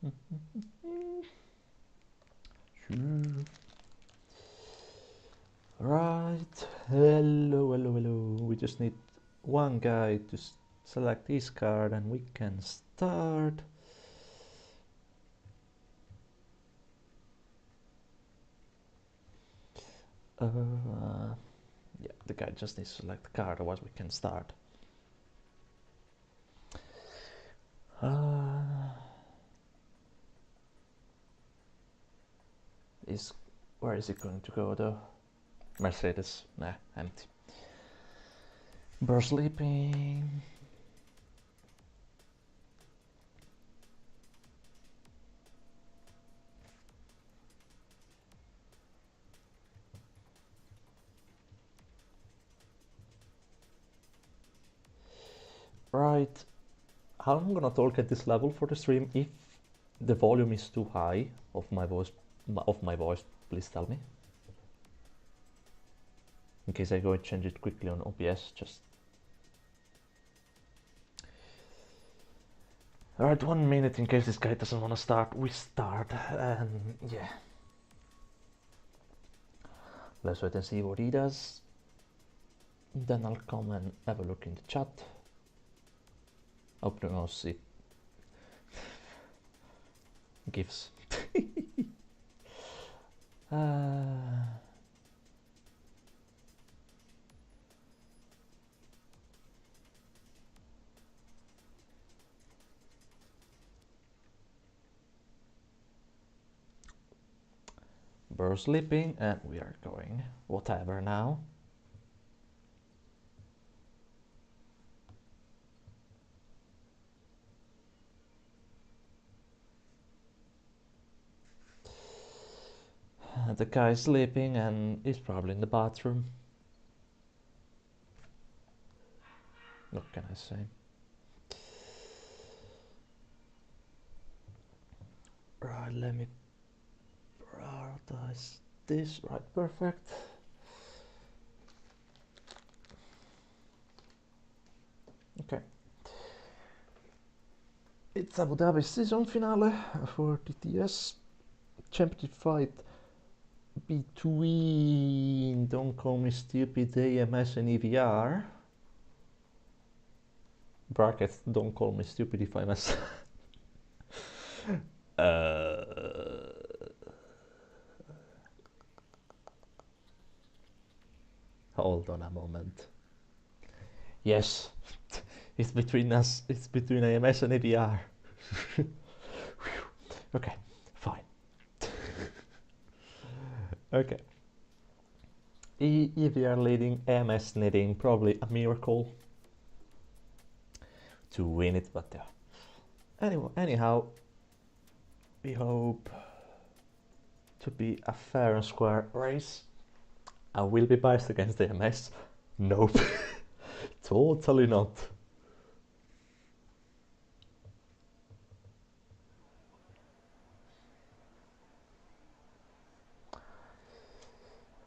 Right, hello, hello, hello. We just need one guy to select his card and we can start. Yeah, the guy just needs to select the card, otherwise we can start. Where is it going to go though? Mercedes, nah, empty. Bird sleeping. Right, how I'm gonna talk at this level for the stream. If the volume is too high of my voice, please tell me. In case I go and change it quickly on OBS, just. Alright, 1 minute in case this guy doesn't want to start. We start, and yeah. Let's wait and see what he does. Then I'll come and have a look in the chat. Hope no see gifs. We're sleeping and we are going whatever now. The guy is sleeping and is probably in the bathroom. What can I say? Right, let me prioritize this. Right, perfect. Okay. It's Abu Dhabi season finale for TTS championship fight between Don't Call Me Stupid AMS and EVR. Brackets, don't call me stupid if I mess. Hold on a moment. Yes, it's between us. It's between AMS and AVR. Okay, fine. Okay. EVR leading, AMS needing probably a miracle to win it, but yeah. Anyway, anyhow, we hope to be a fair and square race. I will be biased against AMS. Nope. Totally not.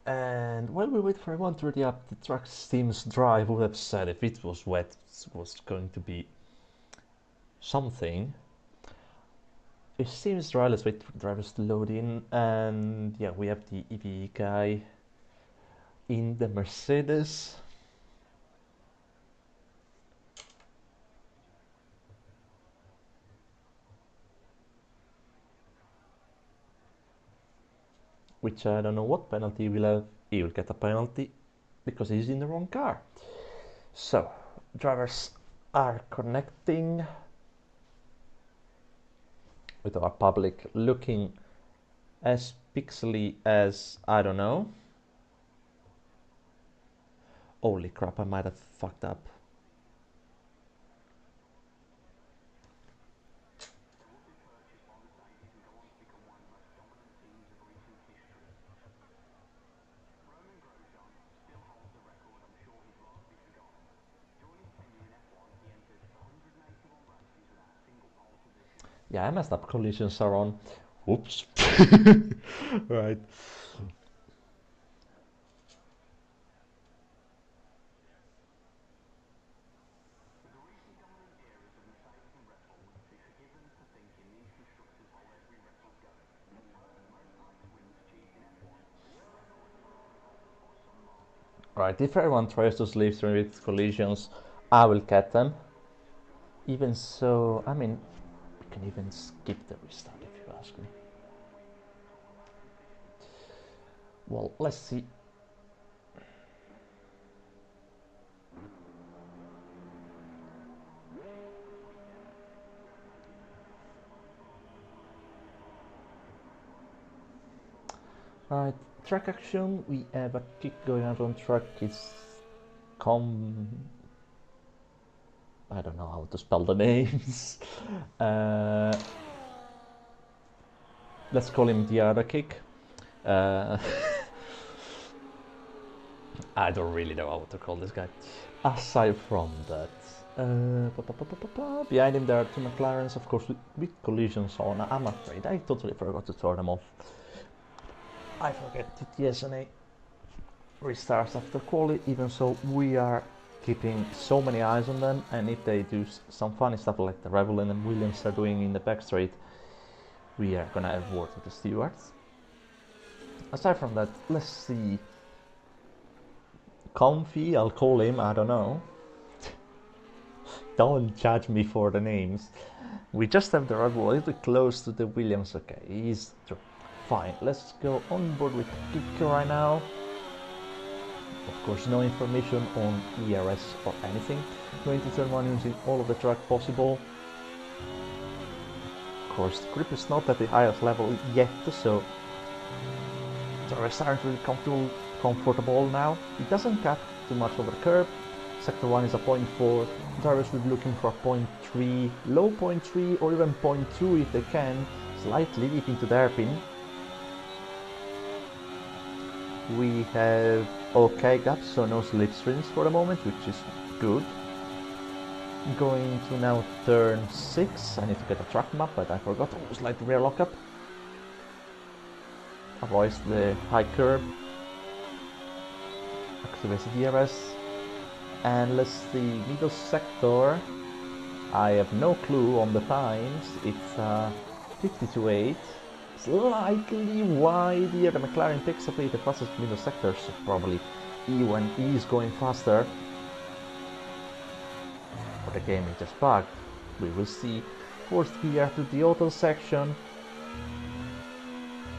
And while we wait for everyone to ready up, the track seems dry. I would have said if it was wet, it was going to be something. It seems dry. Let's wait for drivers to load in. And yeah, we have the EV guy in the Mercedes. Which I don't know what penalty he will have. He will get a penalty because he's in the wrong car. So, drivers are connecting with our public, looking as pixely as, I don't know. Holy crap, I might have fucked up. Yeah, I messed up. Collisions are on. Whoops. Right. Right, if everyone tries to sleep through with collisions, I will cut them. Even so, I mean, we can even skip the restart if you ask me. Well, let's see. Right, track action, we have a kick going out on track, it's I don't know how to spell the names. Let's call him the other kick. I don't really know how to call this guy. Aside from that, behind him there are two McLarens, of course, with collisions on. I'm afraid I totally forgot to turn them off. I forget TTS NA restarts after quali, even so we are keeping so many eyes on them, and if they do some funny stuff like the Revelin and Williams are doing in the back straight, we are gonna have word with the stewards. Aside from that, let's see. Comfy, I'll call him, I don't know. Don't judge me for the names. We just have the Red Bull a little close to the Williams. Okay, he's fine. Let's go on board with Kicker right now. Of course, no information on ERS or anything. Going to turn one using all of the track possible. Of course, the grip is not at the highest level yet, so we're starting to be comfortable now. It doesn't cut too much over the curb. Sector 1 is a 0.4. Drivers will be looking for a 0.3, low 0.3 or even 0.2 if they can, slightly deep into the hairpin. We have okay gaps, so no slipstreams for the moment, which is good. Going to now turn 6. I need to get a track map, but I forgot. Oh, slight rear lockup. Avoids the high curb. Activates the DRS. And let's see, middle sector. I have no clue on the times. It's 52.8. Slightly wide here. The McLaren takes away the fastest middle sector, so probably when he is going faster. But the game is just bugged. We will see. Forced gear to the auto section.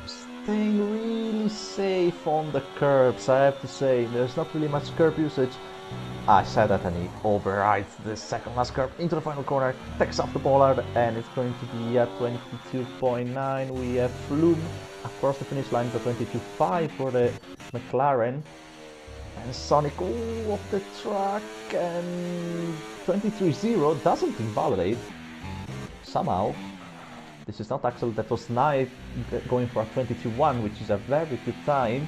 Staying really safe on the curbs, I have to say. There's not really much curb usage. I said that, and he overrides the second last curb into the final corner, takes off the bollard, and it's going to be at 22.9. We have Flume across the finish line to 22.5 for the McLaren, and Sonic off the track, and 23.0 doesn't invalidate somehow. This is not Axel, that was Knight going for a 22.1, which is a very good time.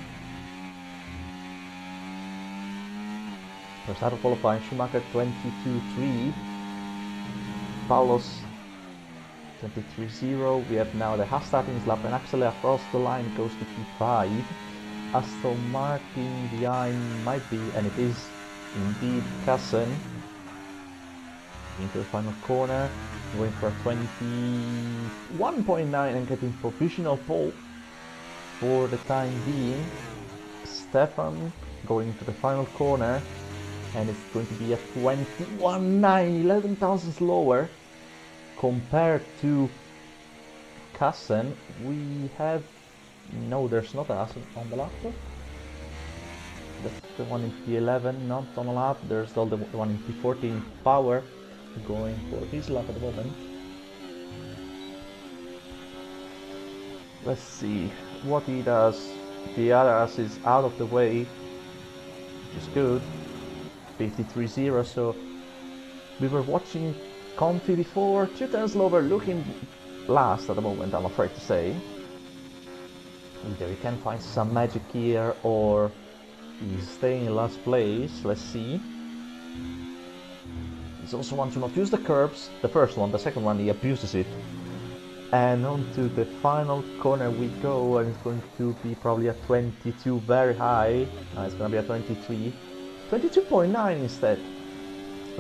First out of qualifying, Schumacher 22.3, Paulos 23.0. We have now the Haas starting his lap, and Axel across the line goes to P5. Aston Martin behind might be, and it is indeed, Kassen. Into the final corner, going for a 21.9 and getting provisional pole for the time being. Stefan going to the final corner, and it's going to be a 21.9, 11 thousandths lower compared to Kassen. We have, no, there's not an Assen on the laptop. That's the one in P11, not on the lap. There's all the one in P14 power going for his lap at the moment. Let's see what he does. The other ass is out of the way, which is good. 53.0, so we were watching Comfy before. 2 turns lower, looking last at the moment, I'm afraid to say. Either he can find some magic here, or he's staying in last place. Let's see. He's also one to not use the curbs. The first one, the second one, he abuses it. And on to the final corner we go, and it's going to be probably a 22, very high. It's going to be a 23. 22.9 instead.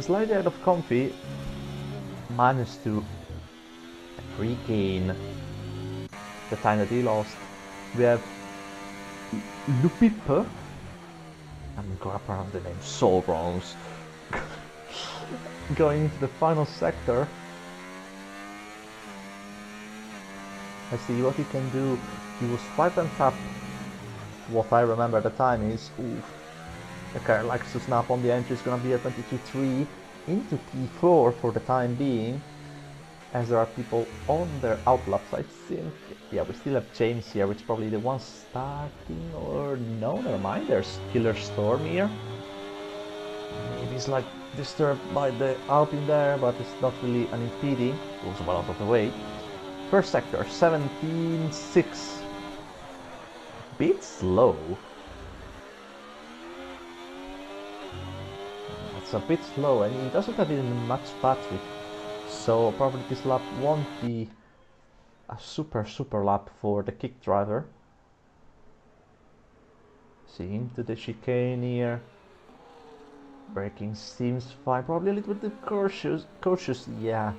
Slightly out of Comfy. Managed to regain the time that he lost. We have Lupipe. I'm gonna pronounce the name so wrong. Going into the final sector. Let's see what he can do. He was 5 and tap. What I remember at the time is, oof, the car likes to snap on the entry. It's gonna be a 22-3 into P4 for the time being, as there are people on their outlaps. I think, yeah, we still have James here, which is probably the one starting, or no, never mind, there's Killer Storm here. Maybe it's like disturbed by the Alpine there, but it's not really an impeding. Goes well out of the way. First sector, 17.6. Bit slow. It's a bit slow, and he doesn't have even much battery. So probably this lap won't be a super lap for the kick driver. See into the chicane here. Braking seems fine, probably a little bit cautious, yeah.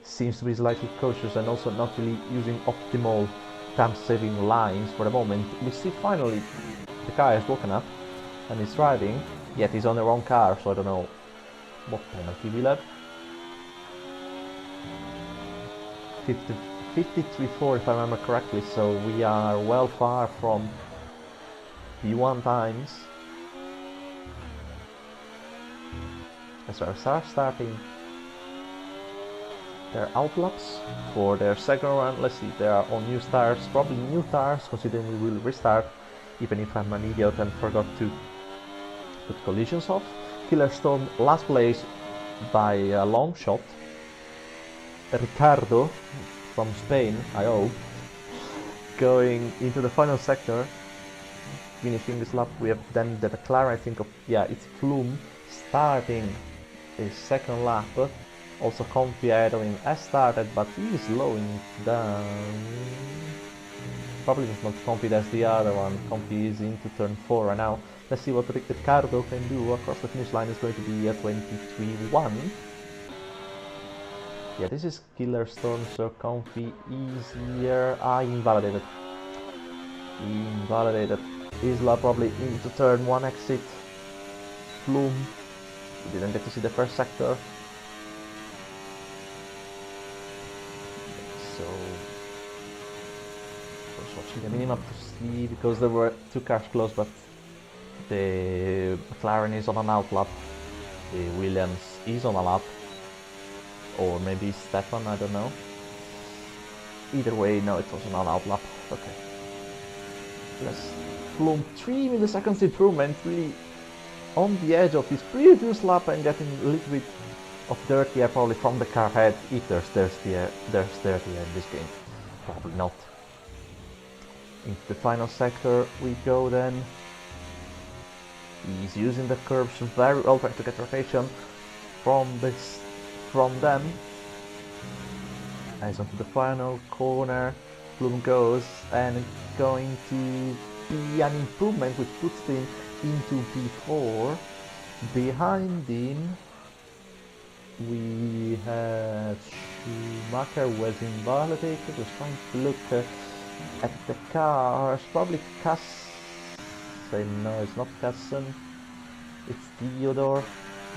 Seems to be slightly cautious and also not really using optimal time-saving lines for the moment. We see finally the car has woken up and is driving, yet he's on the wrong car, so I don't know what penalty we'll have. 53.4 if I remember correctly, so we are well far from P1 times. As our stars starting their outlaps for their second run. Let's see, they are on new stars, probably new tires, considering we will restart, even if I'm an idiot and forgot to put collisions off. Killer Storm last place by a long shot. Ricardo from Spain, I hope, going into the final sector, finishing this lap. We have then the McLaren, I think, of, yeah, it's Flume starting his second lap. Also Comfy ahead of him has started, but he is slowing down. Probably it's not Comfy, that's the other one. Comfy is into turn 4 right now. Let's see what Ricardo can do. Across the finish line is going to be a 23.1. Yeah, this is Killer Storm, so Comfy easier. Invalidated. Invalidated. Isla probably into turn 1 exit. Flume. We didn't get to see the first sector. So, I was watching the minimap to see, because there were 2 cars close, but the McLaren is on an outlap, the Williams is on a lap, or maybe Stefan, I don't know. Either way, no, it was an outlap. Okay. Let's Flume 3 milliseconds improvement, really on the edge of his previous lap and getting a little bit of dirty air probably from the car head, if there's dirty air in this game. Probably not. Into the final sector we go then. He's using the curbs very well, trying to get rotation from them. As onto the final corner, Flume goes, and going to be an improvement which puts him into P4. Behind him we have Schumacher was invalidated. Was trying to look at the cars. Probably no, it's not Kassen. It's Theodore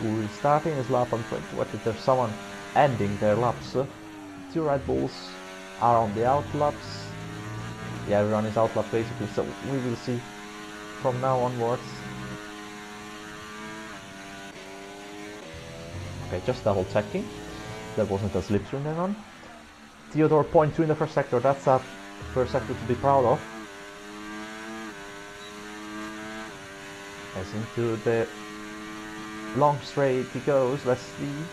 who is starting his lap. I'm trying to watch if there's someone ending their laps. 2 Red Bulls are on the outlaps. Yeah, everyone is outlap basically, so we will see from now onwards. Okay, just double checking. There wasn't a slipstream then on. Theodore 0.2 in the first sector, that's a first sector to be proud of. As into the long straight he goes, let's see.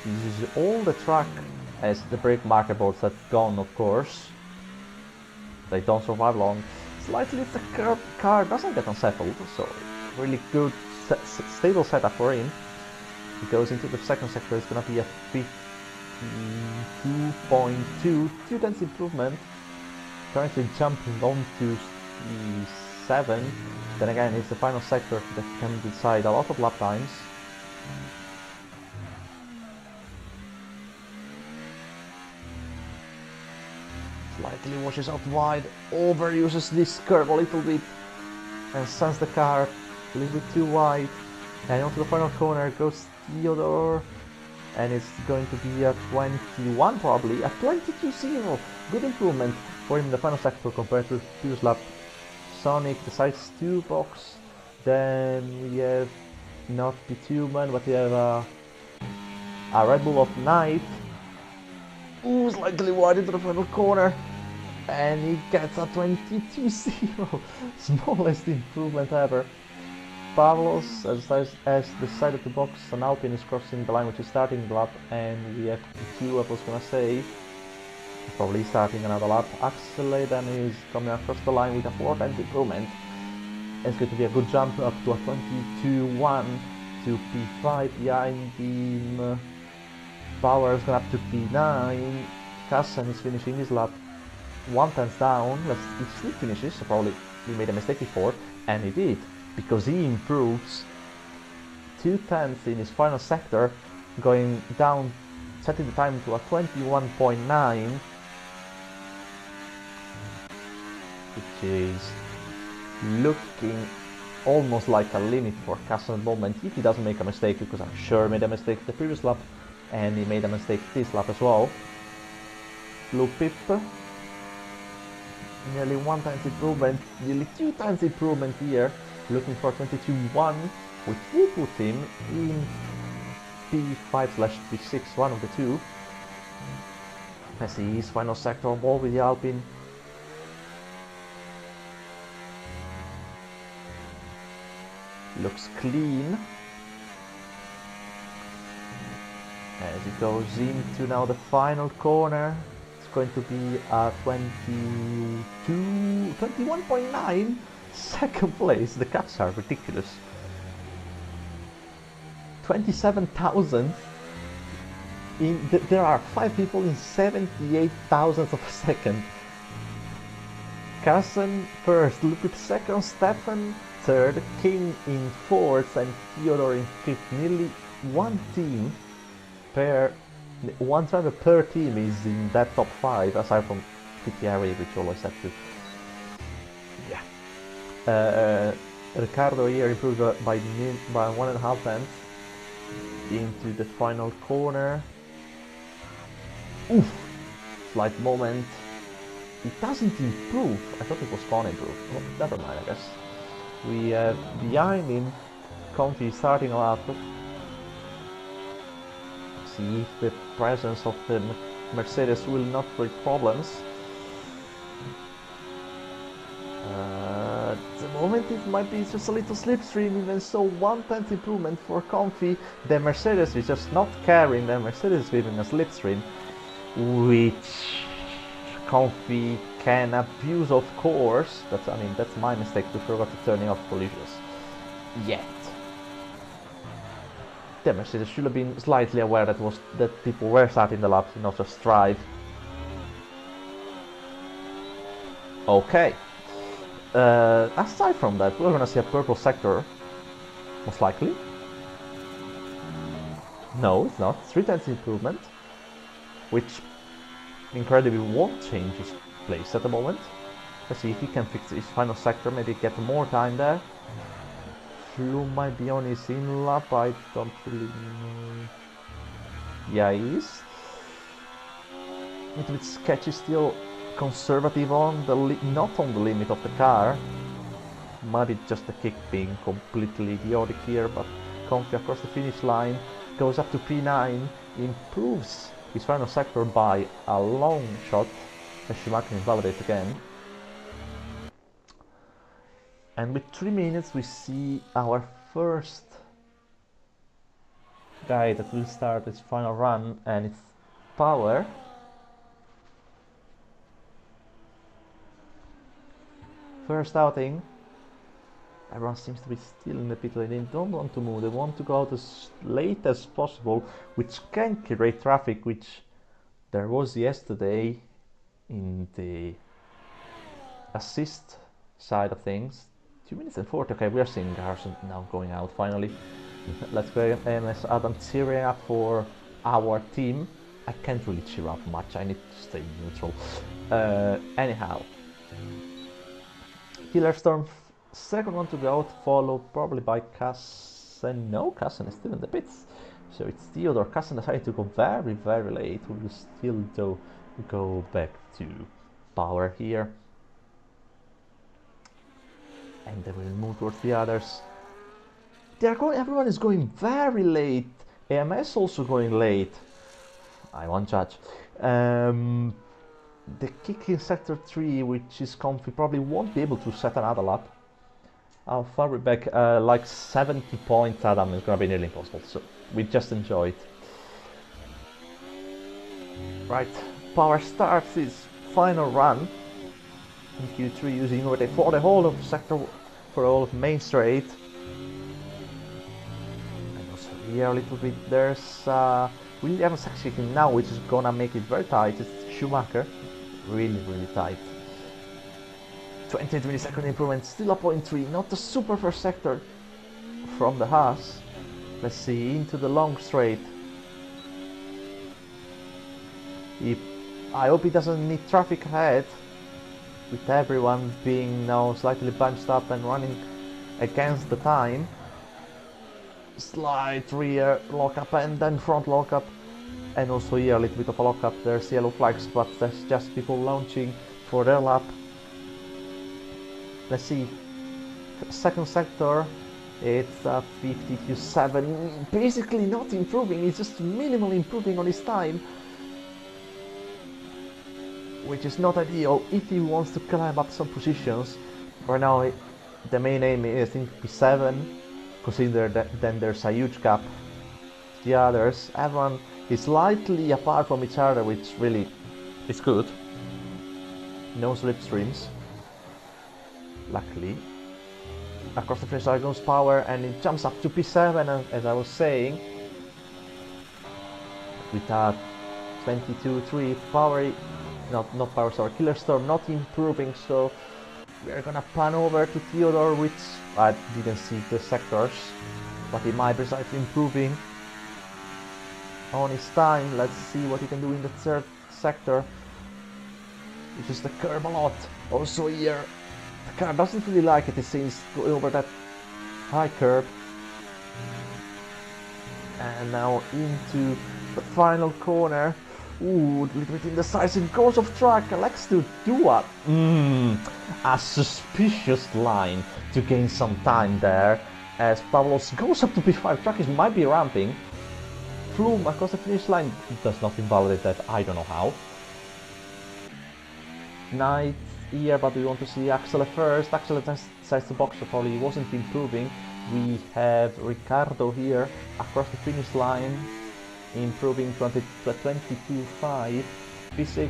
He uses all the track as the brake marker boards have gone, of course. They don't survive long. Slightly if the car doesn't get unsettled, so really good stable setup for him. He goes into the second sector, it's gonna be a 52.2, 2 tenths improvement. Currently jumping on to E7. Then again, it's the final sector that can decide a lot of lap times. Slightly washes out wide, overuses this curve a little bit. and sends the car a little bit too wide, and onto the final corner goes Theodore, and it's going to be a 21 probably, a 22-0. Good improvement for him in the final sector compared to the previous lap. Sonic decides to box, then we have not Bitumen, but we have a Red Bull of Night, ooh, slightly wide into the final corner, and he gets a 22-0, smallest improvement ever. Pavlos has decided to box, and Alpine is crossing the line, which is starting the lap, and we have Q, I was gonna say, probably starting another lap. Axel then is coming across the line with a 4-tenth improvement. It's going to be a good jump up to a 22-1 to P5 behind him. Power is going up to P9. Kassen is finishing his lap 1/10 down. If he finishes, so probably he made a mistake before, and he did, because he improves 2/10 in his final sector, going down, setting the time to a 21.9, which is looking almost like a limit for Kassen at the moment, if he doesn't make a mistake, because I'm sure he made a mistake the previous lap, and he made a mistake this lap as well. Blue Pip, nearly 1 times improvement, nearly 2 times improvement here, looking for 22-1, which will put him in P5/P6, one of the two. Let's see his final sector ball with the Alpine. Looks clean. As he goes into now the final corner, it's going to be a 21.9, second place. The cuts are ridiculous. 27,000. There are 5 people in 78 thousandths of a second. Carson first, Lupit second, Stefan third, King in fourth, and Theodore in fifth. Nearly one driver per team is in that top 5, aside from PTRA, which always have to. Yeah. Ricardo here improved by 1.5 tenths into the final corner. Oof! Slight moment. It doesn't improve. I thought it was gonna improve. Oh, never mind, I guess. We have behind him Conti starting a lap. See if the presence of the Mercedes will not create problems. At the moment it might be just a little slipstream, even so 1/10 improvement for Confi. The Mercedes is just not carrying, the Mercedes is giving a slipstream, which Confi can abuse, of course. That's my mistake to forget to turning off collisions. Yet. The Mercedes should have been slightly aware that people were starting the laps, not just drive. Okay. Aside from that, we're gonna see a purple sector, most likely. No, it's not. 3/10 improvement, which incredibly won't change his place at the moment. Let's see if he can fix his final sector, maybe get more time there. Flu might be on his in lap, I don't really know. Yeah, he is. A little bit sketchy still. Conservative on the not on the limit of the car. Might be just the kick being completely idiotic here, but Confi across the finish line, goes up to P9, improves his final sector by a long shot, as Schumacher invalidates again. And with 3 minutes we see our first guy that will start his final run, and it's Power. First outing. Everyone seems to be still in the pit lane. They don't want to move. They want to go out as late as possible, which can create traffic, which there was yesterday in the assist side of things. 2 minutes and 40. Okay, we are seeing Garson now going out finally. Let's go MS Adam cheering up for our team. I can't really cheer up much. I need to stay neutral. Anyhow. Killer Storm Second one to go out, followed probably by Kassen. No, Kassen is still in the pits. So it's Theodore. Kassen decided to go very, very late. We will still do go back to power here. And then we'll move towards the others. Everyone is going very late. AMS also going late. I won't judge. The kick in sector 3, which is comfy, probably won't be able to set another lap. How far we back? Like 70 points, Adam, is gonna be nearly impossible, so we just enjoy it. Right, Power starts his final run in Q3 using over for the whole of sector, for all of main straight. And also here a little bit, there's Williams section now, which is gonna make it very tight. It's Schumacher, really, really tight. 20 second improvement, still a 0.3, not the super first sector from the Haas. Let's see, into the long straight. I hope he doesn't need traffic ahead, with everyone being now slightly bunched up and running against the time. Slight rear lockup and then front lockup, and also here a little bit of a lockup. There's yellow flags, but that's just people launching for their lap. Let's see, second sector, it's 52.7, basically not improving, it's just minimally improving on his time, which is not ideal if he wants to climb up some positions. For now, the main aim is in P7, consider that then there's a huge gap. The others, everyone is slightly apart from each other, which really is good. No slipstreams. Luckily, across the finish line goes Power, and it jumps up to P7, and as I was saying, with a 22.3 Power, not Power, sorry, Killer Storm not improving, so we're gonna pan over to Theodore, which I didn't see the sectors, but he might be slightly improving on his time. Let's see what he can do in the third sector, which is the curb a lot. Also here, the car doesn't really like it seems, going over that high curb. And now into the final corner. Ooh, a little bit indecisive, goes off track, likes to do a suspicious line to gain some time there, as Pavlos goes up to P5, track might be ramping. Flume across the finish line does not invalidate that, I don't know how. Knight here, but we want to see Axel first. Axel decides to box, so probably he wasn't improving. We have Ricardo here across the finish line, improving 22.5. P6,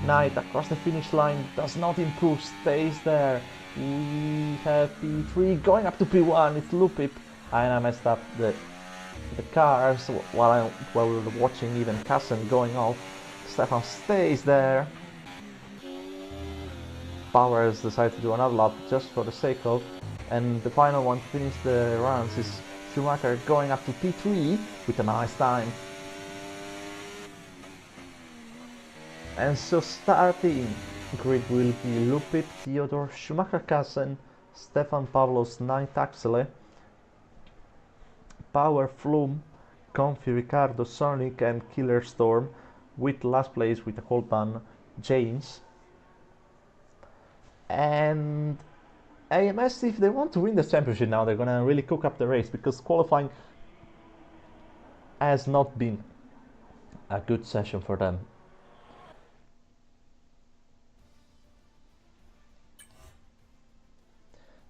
Knight across the finish line, does not improve, stays there. We have P3 going up to P1, it's Lupip, and I messed up the cars while we were watching even Kassen going off. Stefan stays there. Powers decided to do another lap just for the sake of, and the final one to finish the runs is Schumacher going up to P3 with a nice time. And so starting grid will be Lupip, Theodore, Schumacher, Kassen, Stefan, Pavlos, Knight, Axele, Power, Flume, Comfy, Ricardo, Sonic and Killer Storm, with last place with a Holtman, James. And AMS, if they want to win the championship now, they're gonna really cook up the race, because qualifying has not been a good session for them.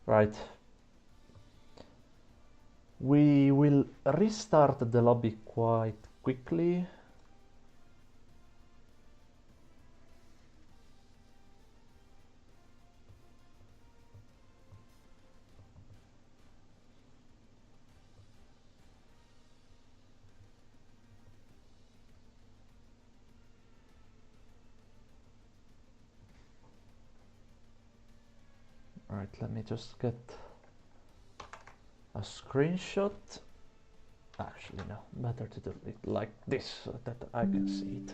Right. We will restart the lobby quite quickly. Alright, let me just get a screenshot. Actually, no, better to do it like this so that I can see it.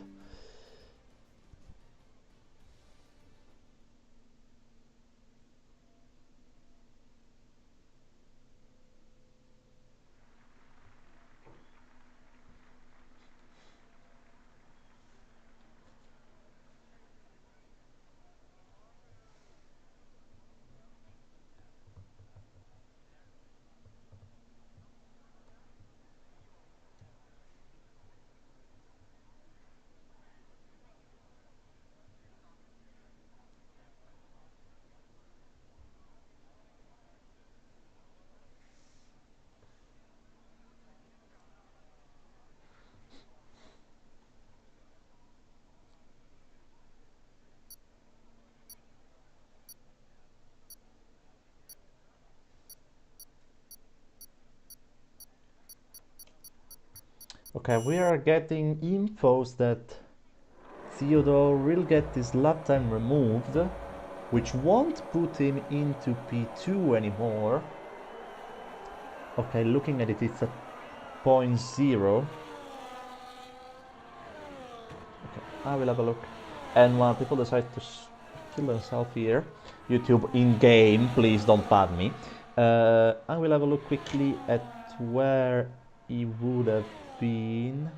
Okay, we are getting infos that Theodore will get his lap time removed, which won't put him into P2 anymore. Okay, looking at it, it's at 0.0. Okay, I will have a look. And when people decide to kill themselves here, YouTube in-game, please don't ban me. I will have a look quickly at where he would have been.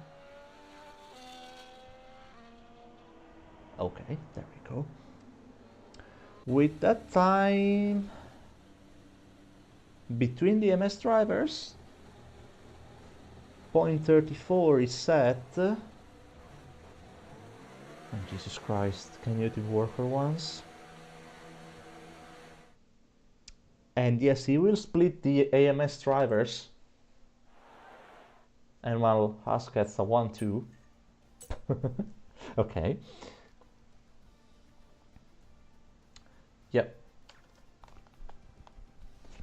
Okay, there we go. With that time between the MS drivers, 0.34 is set. Oh, Jesus Christ, can you work for once? And yes, he will split the AMS drivers. And while Haas gets a 1-2. Okay. Yep.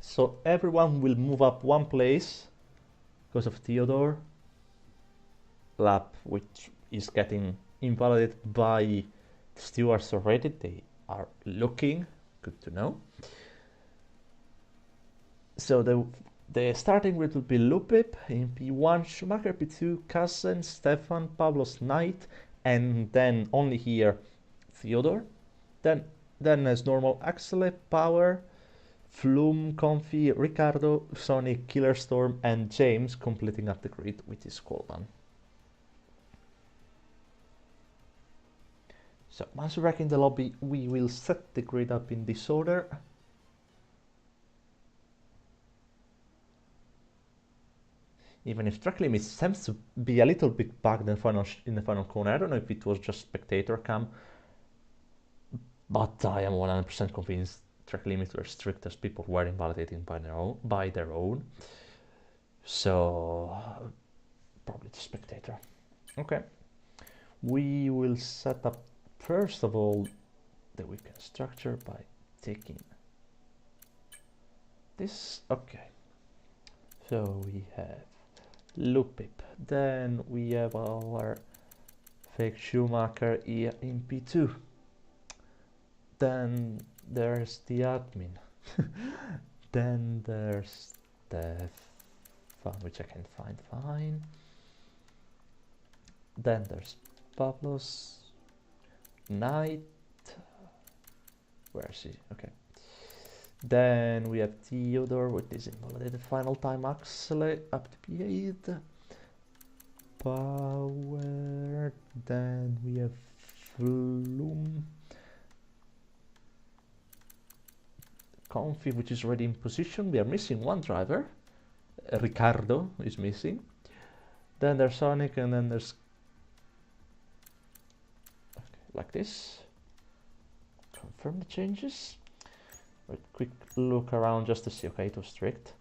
So everyone will move up one place because of Theodore. Lap, which is getting invalidated by stewards already. They are looking. Good to know. So the starting grid will be Lupip in P1, Schumacher P2, Kassen, Stefan, Pablos, Knight, and then only here Theodore. Then as normal Axel, Power, Flume, Comfy, Ricardo, Sonic, Killerstorm, and James completing up the grid, which is Coleman. So once we're back in the lobby, we will set the grid up in this order. Even if track limit seems to be a little bit bugged in the final corner. I don't know if it was just spectator cam, but I am 100% convinced track limits were strict as people were invalidating by their own. So probably the spectator. Okay, we will set up first of all the weekend structure by taking this. Okay, so we have Lupip, then we have our fake Schumacher here in P2, then there's the admin, then there's the fun, which I can find fine, then there's Pablos, Knight, where is he? Okay, then we have Theodore with his invalidated final time Axel up to P8. Power, then we have Flume. Comfy, which is already in position. We are missing one driver. Ricardo is missing. Then there's Sonic, and then there's... Okay, like this. Confirm the changes. Quick look around just to see. Okay, it was strict.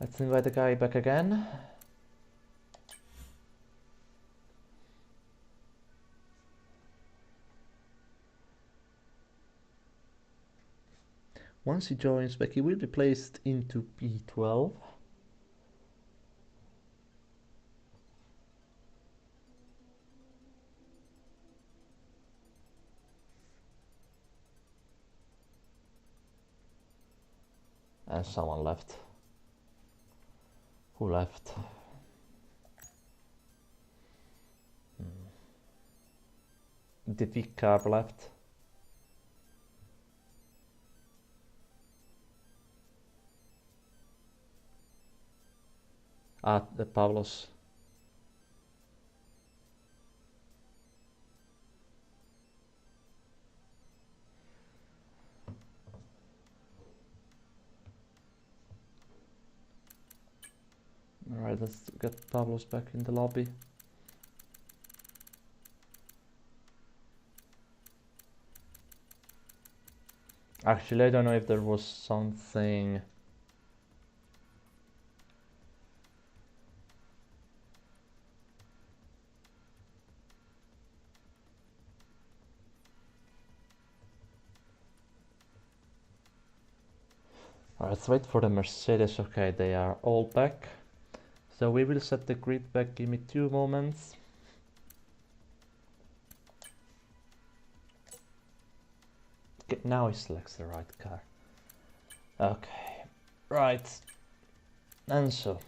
Let's invite the guy back again. Once he joins back, he will be placed into P12. And someone left. Who left? The Vicar left. The Pavlos. Alright, let's get Pavlos back in the lobby. Actually, I don't know if there was something... Alright, let's wait for the Mercedes. Okay, they are all back. So we will set the grid back. Give me 2 moments. Okay, now he selects the right car. Okay, right. And so,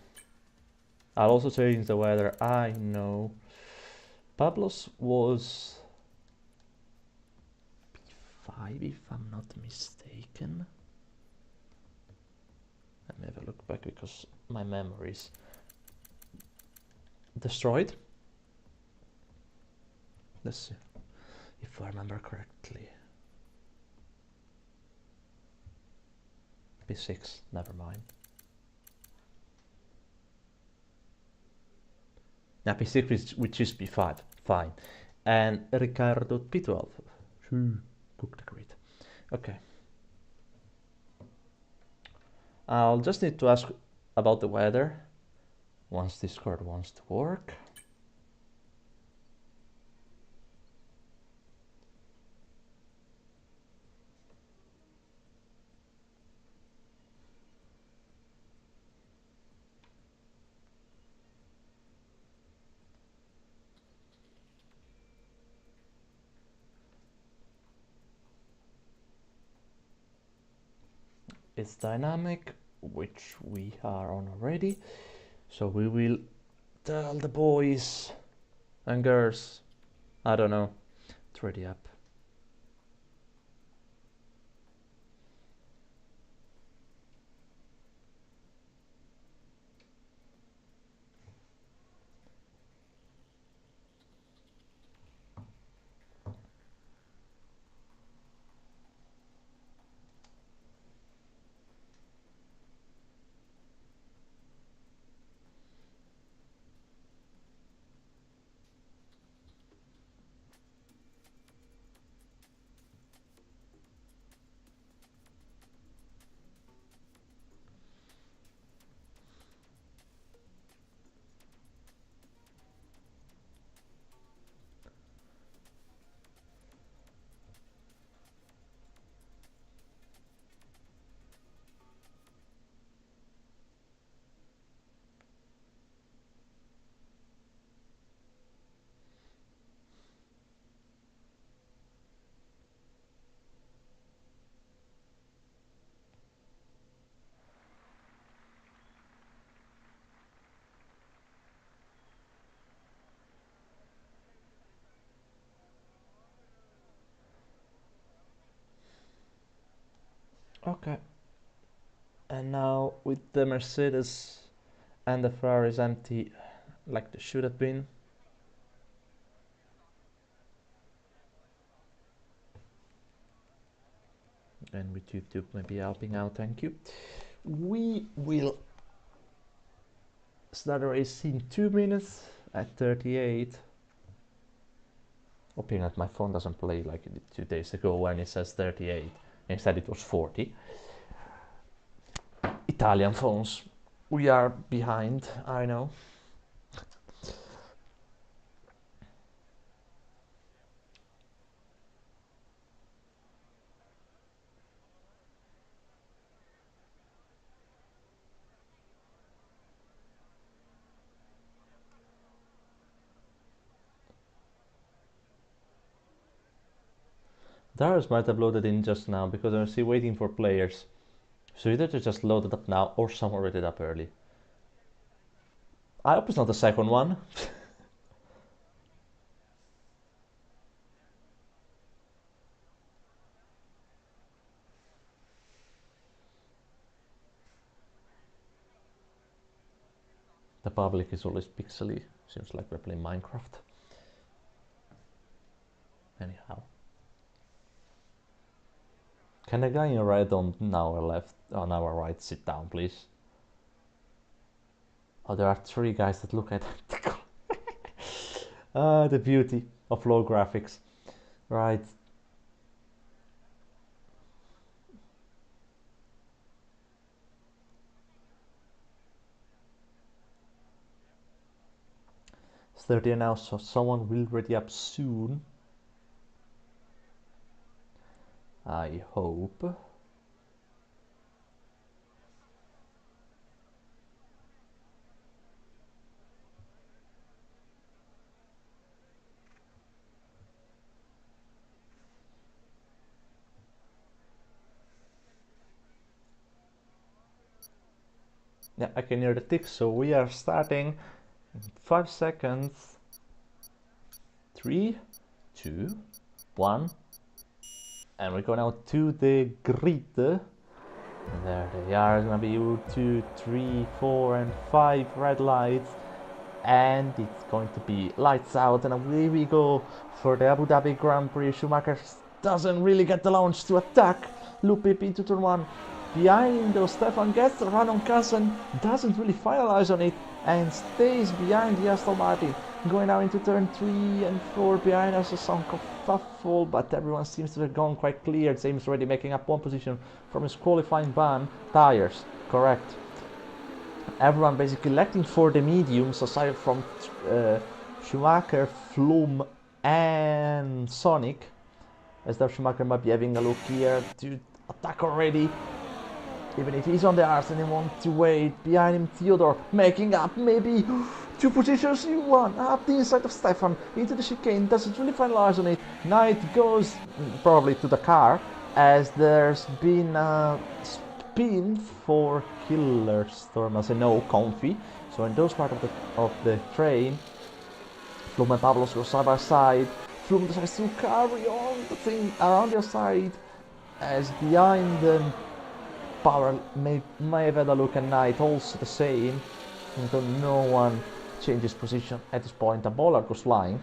I'll also change the weather. I know Pablo's was P5 if I'm not mistaken. Let me have a look back because my memory's destroyed. Let's see if I remember correctly. P6, never mind. Now P6 which is P5, fine. And Ricardo P12. Cook the grid. Okay. I'll just need to ask about the weather once Discord wants to work. It's dynamic, which we are on already. So we will tell the boys and girls, I don't know, it's ready up. Okay. And now with the Mercedes and the Ferraris empty, like they should have been. And with YouTube maybe helping out, thank you. We will start the race in 2 minutes at 38. Hoping that my phone doesn't play like it did 2 days ago when it says 38. Instead it was 40. Italian phones. We are behind, I know. Darius might have loaded in just now because I'm still waiting for players. So either they just loaded up now or someone read it up early. I hope it's not the second one. The public is always pixely. Seems like we're playing Minecraft. Anyhow. Can the guy in red on our left, on our right, sit down, please? Oh, there are 3 guys that look identical. The beauty of low graphics. Right. It's 30 now, so someone will ready up soon. I hope. Yeah, I can hear the tick, so we are starting in 5 seconds. 3, 2, 1. And we go now to the grid. There they are. It's gonna be 2, 3, 4, and 5 red lights. And it's going to be lights out, and away we go for the Abu Dhabi Grand Prix. Schumacher doesn't really get the launch to attack Lupip into turn 1. Behind though, Stefan gets the run on Kassen, doesn't really finalize on it, and stays behind the Aston Martin. Going now into turn 3 and 4, behind us a song of kerfuffle, but everyone seems to have gone quite clear. James already making up one position from his qualifying ban. Tires, correct. Everyone basically electing for the mediums aside from Schumacher, Froome and Sonic, as though Schumacher might be having a look here to attack already, even if he's on the arse and he wants to wait. Behind him Theodore making up maybe 2 positions in 1, up the inside of Stefan into the chicane, doesn't really finalize on it. Knight goes probably to the car, as there's been a spin for Killer Storm, as I know, comfy. So in those part of the train, Froome and Pablos go side by side. Froome decides to carry on the thing around the side, as behind them Power may have had a look, and Knight also the same, until no one changes position at this point. A Bollard goes flying,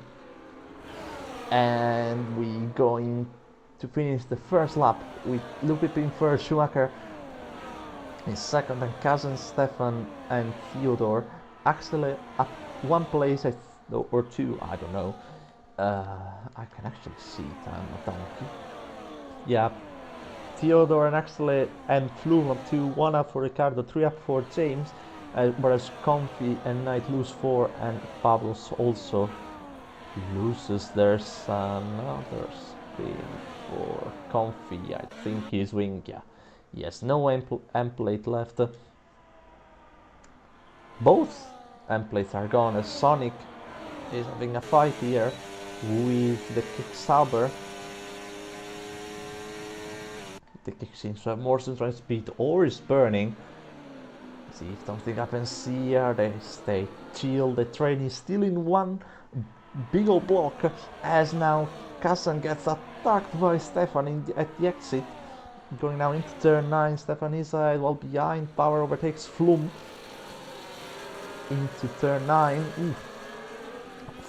and we going to finish the first lap with Lupip in first, Schumacher in second, and Kazen, Stefan and Theodore actually at one place or 2, I don't know. I can actually see it, I'm a donkey. Yeah, Theodore and Axel and Froome up 2, 1 up for Ricardo, 3 up for James, whereas Comfy and Knight lose 4, and Pablos also loses. There's another spin for Comfy, I think he's wing, yeah. Yes, no M-plate left. Both M-plates are gone, as Sonic is having a fight here with the Kick Sauber. The kick seems to have more central speed, or is burning. See if something happens here. They stay chill. The train is still in one big old block, as now Kassen gets attacked by Stefan at the exit. Going now into turn 9, Stefan inside, while behind Power overtakes Froome into turn 9.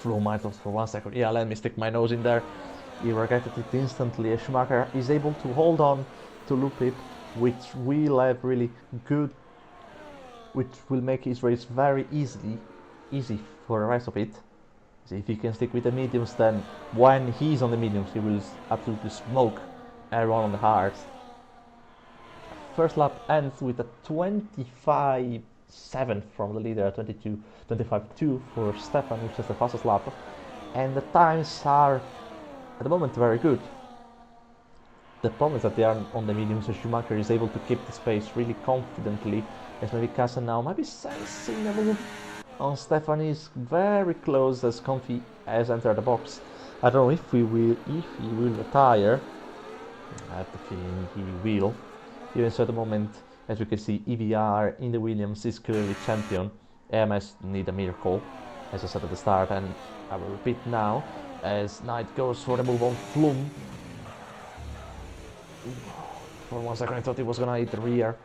Froome might have for 1 second. Yeah, let me stick my nose in there. He regretted it instantly, as Schumacher is able to hold on to Lupip, which will have really good, which will make his race very easy for the rest of it. So if he can stick with the mediums, then when he's on the mediums, he will absolutely smoke everyone on the hards. First lap ends with a 25.7 from the leader, 25.2 for Stefan, which is the fastest lap, and the times are at the moment very good. The problem is that they are on the mediums, so Schumacher is able to keep the space really confidently, as maybe Kassen now might be sensing a move on Stefan. Is very close, as Comfy has entered the box. I don't know if he will retire. I have the feeling he will. Even so, at the moment, as we can see, EVR in the Williams is clearly champion. AMS need a miracle, as I said at the start, and I will repeat now, as Knight goes for the move on Froome. For 1 second I thought he was gonna hit the rear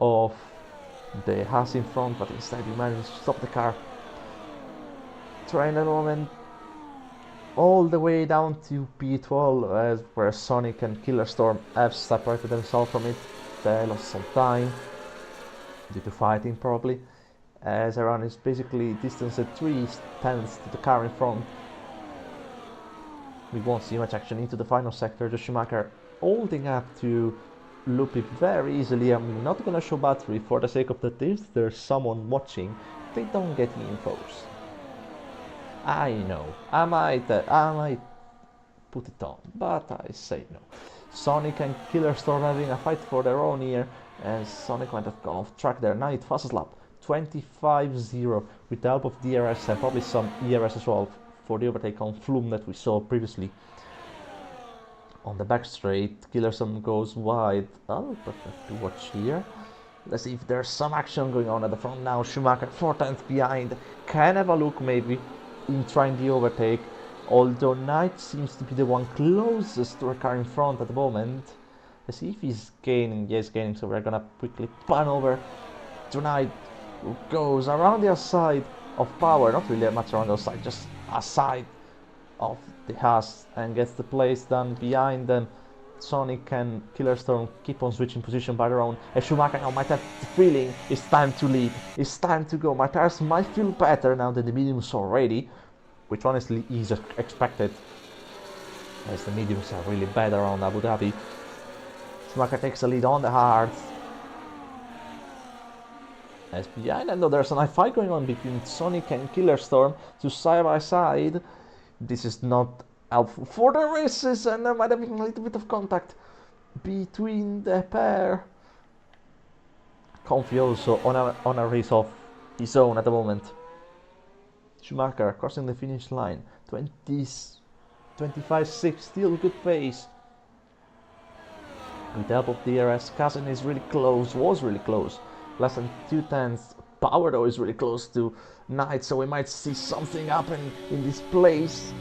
of the Haas in front, but instead he managed to stop the car. Trying at the moment all the way down to P12, where Sonic and Killer Storm have separated themselves from it. They lost some time due to fighting, probably, as Iran is basically distanced 3 tenths to the car in front. We won't see much action into the final sector. The Schumacher holding up to Lupip very easily. I'm not gonna show battery for the sake of that if there's someone watching, they don't get infos. I know, I might put it on, but I say no. Sonic and Killer Storm having a fight for their own here, and Sonic might have gone off track there. Knight fastest lap, 25.0, with the help of DRS and probably some ERS as well for the overtake on Froome that we saw previously. On the back straight, Killer Storm goes wide. Oh, perfect to watch here. Let's see if there's some action going on at the front now. Schumacher 4 tenths behind. Can have a look maybe in trying the overtake. Although Knight seems to be the one closest to a car in front at the moment. Let's see if he's gaining. Yes, gaining. So we're gonna quickly pan over to Knight, who goes around the outside of Power. Not really much around the outside, just aside of the Haas, and gets the place done behind them. Sonic and Killerstorm keep on switching position by their own. And Schumacher now might have the feeling it's time to leave. It's time to go. My tires might feel better now than the mediums already, which honestly is expected, as the mediums are really bad around Abu Dhabi. Schumacher takes the lead on the hards. As behind, and there's a nice fight going on between Sonic and Killerstorm, to side by side. This is not helpful for the races, and there might have been a little bit of contact between the pair. Comfy also on a race of his own at the moment. Schumacher crossing the finish line, 25.6, still good pace. With the help of DRS, Cousin is really close, was really close. Less than 2 tenths. Power though is really close to Knight, so we might see something happen in this place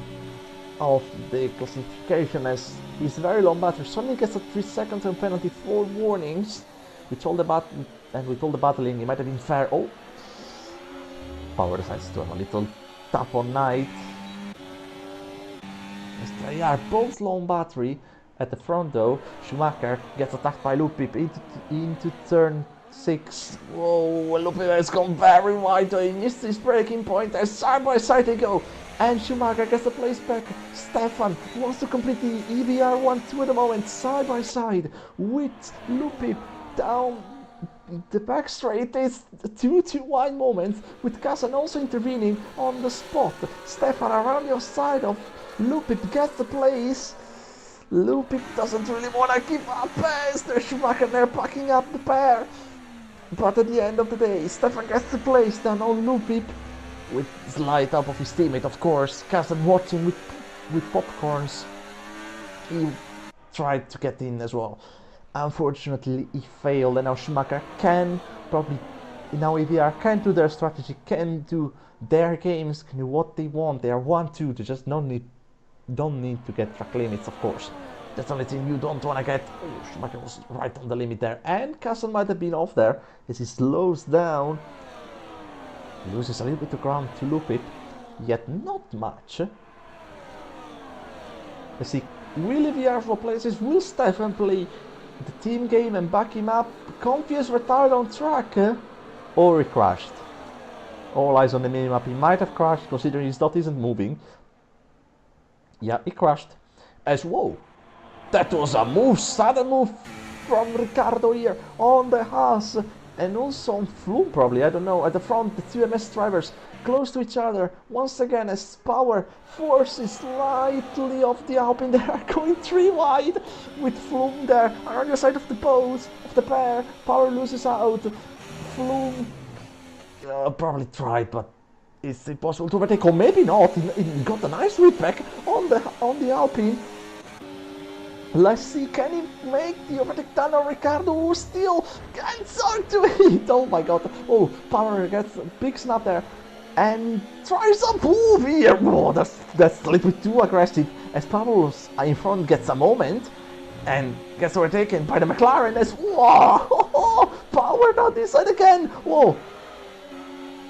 of the classification, as he's very long battery. Sonic gets a 3 seconds and penalty, 4 warnings. We told the battling it might have been fair. Oh, Power decides to have a little tap on Knight. As they are both long battery at the front though. Schumacher gets attacked by Lupip into turn 6. Whoa, Lupip has gone very wide. He missed his braking point as side by side they go. And Schumacher gets the place back. Stefan wants to complete the EBR 1-2 at the moment, side by side with Lupip down the back straight. It's a 2-2-1 moment with Kazan also intervening on the spot. Stefan around the side of Lupip gets the place. Lupip doesn't really want to give up as there's Schumacher there backing up the pair. But at the end of the day, Stefan gets the place down on Lupip with slight help of his teammate, of course. Kazan watching with popcorns. He tried to get in as well. Unfortunately, he failed, and now Schumacher can probably, now EVR can do their strategy, can do their games, can do what they want. They are 1-2, they just don't need to get track limits, of course. That's the only thing you don't want to get. Oh, Schumacher was right on the limit there, and Kazan might have been off there as he slows down. Loses a little bit of ground to Lupip, yet not much. Let's see, will EVR for places? Will Stefan play the team game and back him up? Confius retired on track, or he crashed. All eyes on the minimap. He might have crashed considering his dot isn't moving. Yeah, he crashed. As whoa, that was a move, sudden move from Ricardo here on the Haas, and also on Flume probably, I don't know. At the front, the two MS drivers close to each other once again as Power forces slightly off the Alpine. They are going 3 wide with Flume there around the side of the boat of the pair. Power loses out. Flume probably tried, but it's impossible to overtake, or maybe not. He got a nice whip back on the Alpine. Let's see, can he make the overtake done on Ricardo, who still gets onto it? Oh my god. Oh, Power gets a big snap there and tries a move here. Oh, that's a little bit too aggressive, as Power in front gets a moment and gets overtaken by the McLaren as whoa, Power down this side again. Whoa,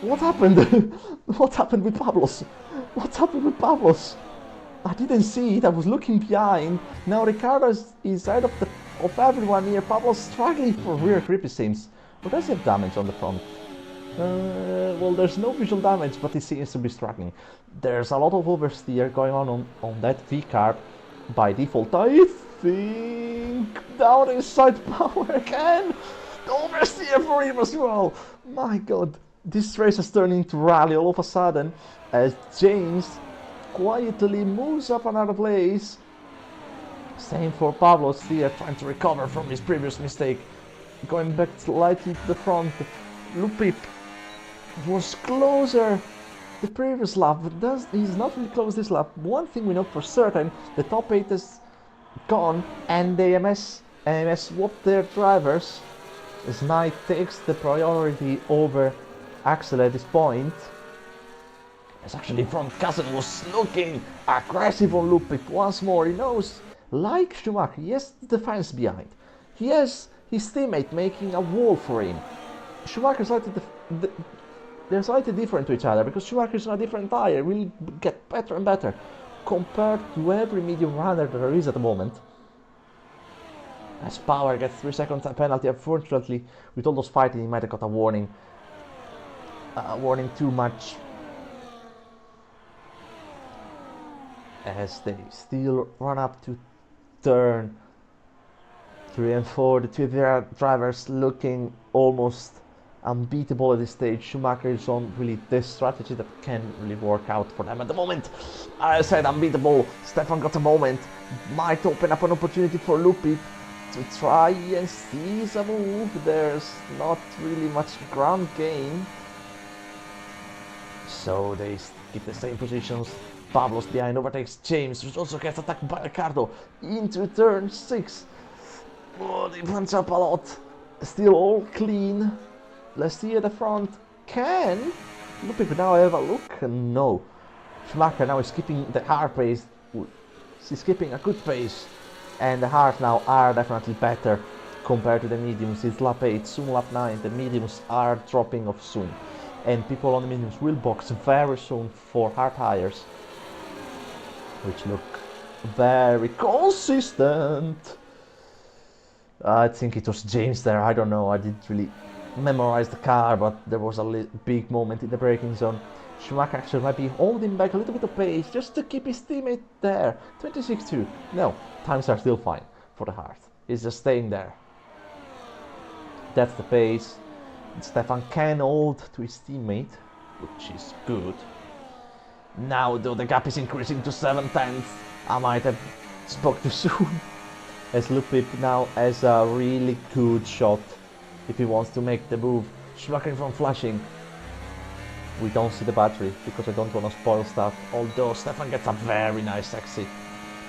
what happened? What happened with Pablos? What happened with Pablos? I didn't see it, I was looking behind. Now Ricardo is out of everyone here. Pablo's struggling for rear grip, it seems. But does he have damage on the front? Well, there's no visual damage, but he seems to be struggling. There's a lot of oversteer going on that V-carb by default. I think down inside Power again. The oversteer for him as well. My god, this race has turned into rally all of a sudden as James quietly moves up another place. Same for Pablos here, trying to recover from his previous mistake. Going back slightly to the front. Lupip was closer the previous lap, but he's not really close this lap. One thing we know for certain, the top 8 is gone, and the AMS swapped their drivers. as Knight takes the priority over Axel at this point. As actually front Cousin was looking aggressive on Lupik once more. He knows, like Schumacher, he has the defense behind. He has his teammate making a wall for him. Schumacher they're slightly different to each other because Schumacher is on a different tire. Will get better and better compared to every medium runner there is at the moment. As Power gets 3 seconds penalty, unfortunately, with all those fighting, he might have got a warning. Warning too much. As they still run up to turn 3 and 4, the two drivers looking almost unbeatable at this stage. Schumacher is on really this strategy that can really work out for them at the moment. I said unbeatable. Stefan got a moment. Might open up an opportunity for Luppi to try and seize a move. There's not really much ground gain. So they keep the same positions. Pablo's behind, overtakes James, which also gets attacked by Ricardo into turn 6. Oh, they punch up a lot. Still all clean. Let's see at the front. Can Luppi now have a look? No. Schumacher now is skipping the hard pace. He's skipping a good pace. And the hards now are definitely better compared to the mediums. It's lap 8, soon lap 9. The mediums are dropping off soon. And people on the mediums will box very soon for hard tires, which look very consistent. I think it was James there, I don't know, I didn't really memorize the car, but there was a big moment in the braking zone. Schumacher actually might be holding back a little bit of pace just to keep his teammate there. 26.2. No, times are still fine for the hard. He's just staying there. That's the pace. Stefan can hold to his teammate, which is good. Now though the gap is increasing to 7/10. I might have spoke too soon. As Lupip now has a really good shot if he wants to make the move. Schumacher from flashing. We don't see the battery because I don't want to spoil stuff. Although Stefan gets a very nice exit.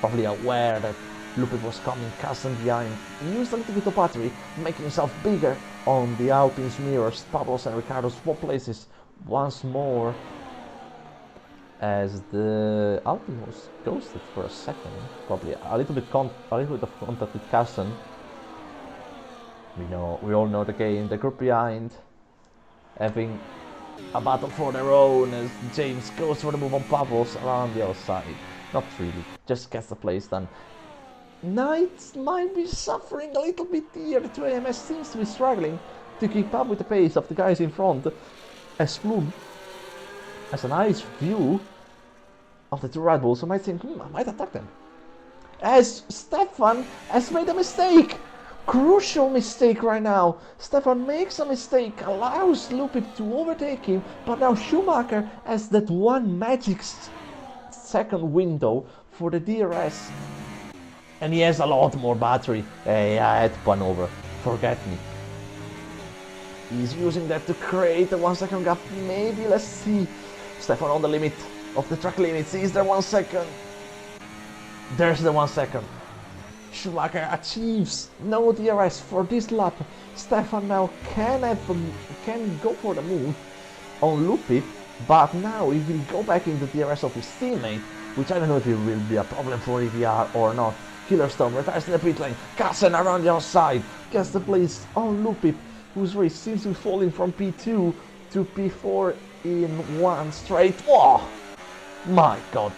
Probably aware that Lupip was coming Cousin behind. He used a little bit of battery, making himself bigger on the Alpine's mirrors. Pablo's and Ricardo swap places once more. As the Alpine was ghosted for a second, probably a little bit of contact with Cousin. We all know the game. The group behind, having a battle for their own as James goes for the move on Pablos around the outside. Not really, just gets the place done. Knight might be suffering a little bit here. The 2 AMS seems to be struggling to keep up with the pace of the guys in front. As Flume has a nice view of the two Red Bulls, so might think, I might attack them. As Stefan has made a mistake! Crucial mistake right now. Stefan makes a mistake, allows Lupip to overtake him, but now Schumacher has that one magic second window for the DRS. And he has a lot more battery. Hey, I had one over. Forget me. He's using that to create a 1 second gap. Maybe, let's see. Stefan on the limit of the track limits. Is there 1 second? There's the 1 second. Schumacher achieves no DRS for this lap. Stefan now can go for the move on Lupip, but now he will go back into the DRS of his teammate, which I don't know if it will be a problem for EVR or not. Killerstone retires in the pit lane. Kassen around the outside gets the place on Lupip, whose race seems to be falling from P2 to P4 in one straight. Oh my god,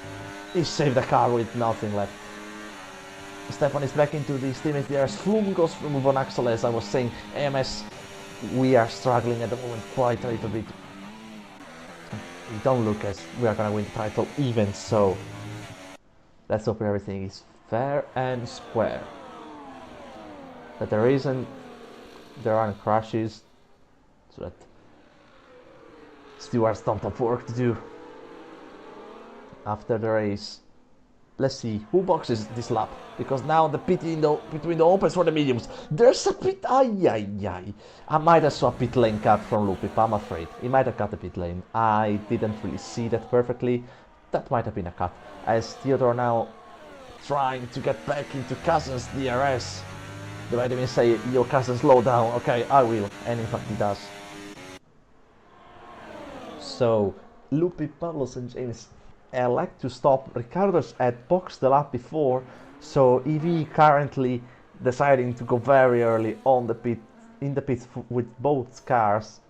he saved the car with nothing left. Stefan is back into the teammate there. Flume goes for move on Axel. As I was saying, AMS, we are struggling at the moment quite a little bit. We don't look as we are gonna win the title even so. Let's hope everything is fair and square. That there aren't crashes, so that stewards don't have work to do after the race. Let's see who boxes this lap, because now the pit window opens for the mediums. There's a pit. I might have saw a pit lane cut from Lupip, I'm afraid. He might have cut the pit lane. I didn't really see that perfectly. That might have been a cut. As Theodore now trying to get back into Cousin's DRS. They might even say, your cousin, slow down. Okay, I will. And in fact, he does. So, Lupi, Pablos, and James elect to stop. Ricardo's had boxed the lap before, so EV currently deciding to go very early on the pit, in the pits with both cars.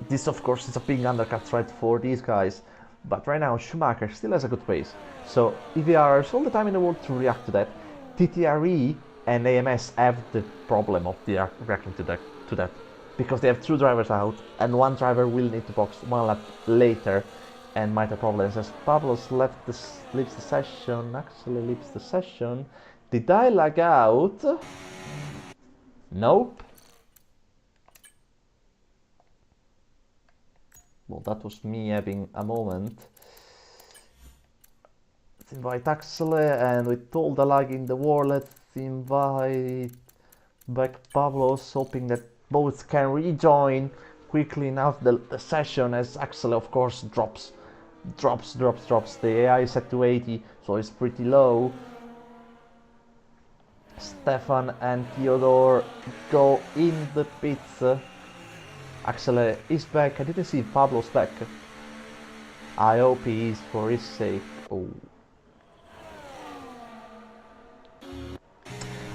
This, of course, is a big undercut threat for these guys, but right now Schumacher still has a good pace. So EVR has all the time in the world to react to that. TTRE and AMS have the problem of reacting to that because they have two drivers out and one driver will need to box one lap later and might have problems. As Pablos leaves the session. Did I lag out? Nope. Well, that was me having a moment. Let's invite Axel, and with all the lag in the world, let's invite back Pablos, hoping that both can rejoin quickly enough the session, as Axel, of course, drops. The AI is set to 80, so it's pretty low. Stefan and Theodore go in the pits. Axel is back. I didn't see Pablo's back. I hope he is for his sake. Oh.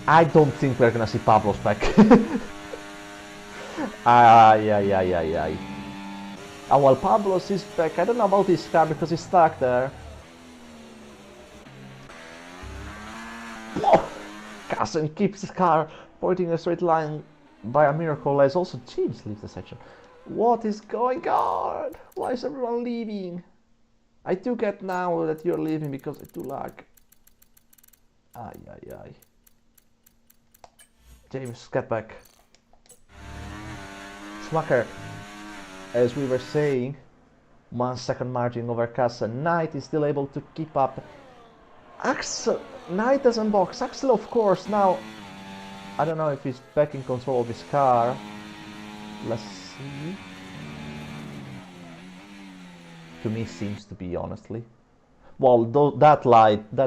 I don't think we're gonna see Pablo's back. Ay. Oh, well, Pablos is back. I don't know about his car because he's stuck there. Oh! Cousin keeps his car pointing in a straight line by a miracle, as also James leaves the section. What is going on? Why is everyone leaving? I do get now that you're leaving because I do lag. Ay. James, get back. Schumacher, as we were saying, 1 second margin over Cousin. Knight is still able to keep up. Axel, Knight doesn't box. Axel, of course, now, I don't know if he's back in control of his car. Let's see. To me, seems to be, honestly. Well, that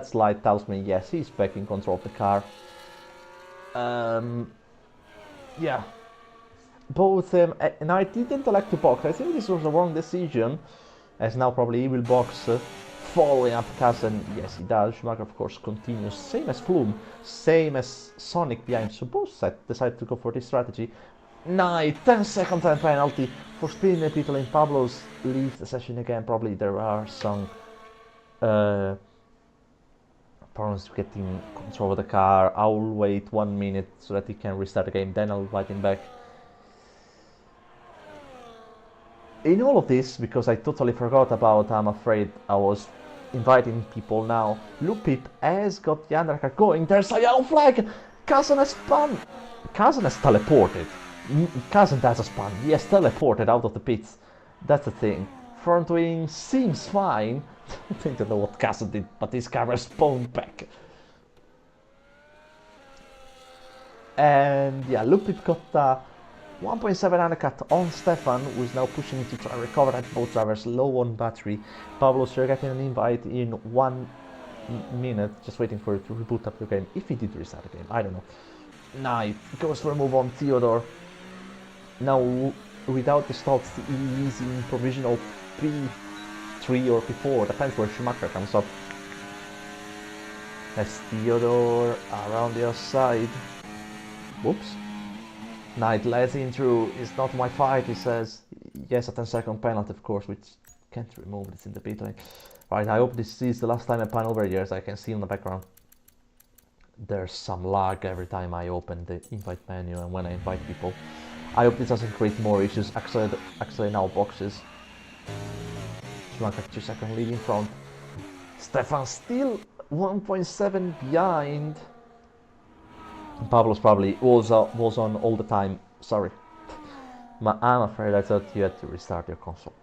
slide tells me, yes, he's back in control of the car. Yeah. Both and I didn't elect to box. I think this was a wrong decision, as now probably he will box following up Cousin. Yes, he does. Schumacher, of course, continues. Same as Flume, same as Sonic behind. So both decided to go for this strategy. Knight, 10-second time penalty for spinning the pit lane. Pablos leaves the session again. Probably there are some problems getting control of the car. I'll wait 1 minute so that he can restart the game. Then I'll invite him back. In all of this, because I totally forgot about, I'm afraid I was inviting people now. Lupip has got the undercut going. There's a yellow flag. Cousin has spun. Cousin has teleported. Cousin has a spun. He has teleported out of the pits. That's the thing. Front wing seems fine. I don't know what Cousin did, but his camera spawned back. And yeah, Lupip got 1.7 undercut on Stefan, who is now pushing to try and recover that. Both drivers low on battery. Pablos, you're getting an invite in 1 minute, just waiting for it to reboot up the game. If he did restart the game, I don't know. Knight goes for a move on Theodore. Now, without the stops, he's in provisional P3 or P4, depends where Schumacher comes up. That's Theodore around the outside. Whoops. Knight lets him through. It's not my fight, he says. Yes, a 10-second penalty, of course, which can't remove. It's in the pit lane. Right, I hope this is the last time I pan over here, as I can see in the background. There's some lag every time I open the invite menu and when I invite people. I hope this doesn't create more issues. Actually now boxes. Schumacher 2-second lead in front. Stefan still 1.7 behind. Pablos probably was on all the time. Sorry. I'm afraid I thought you had to restart your console.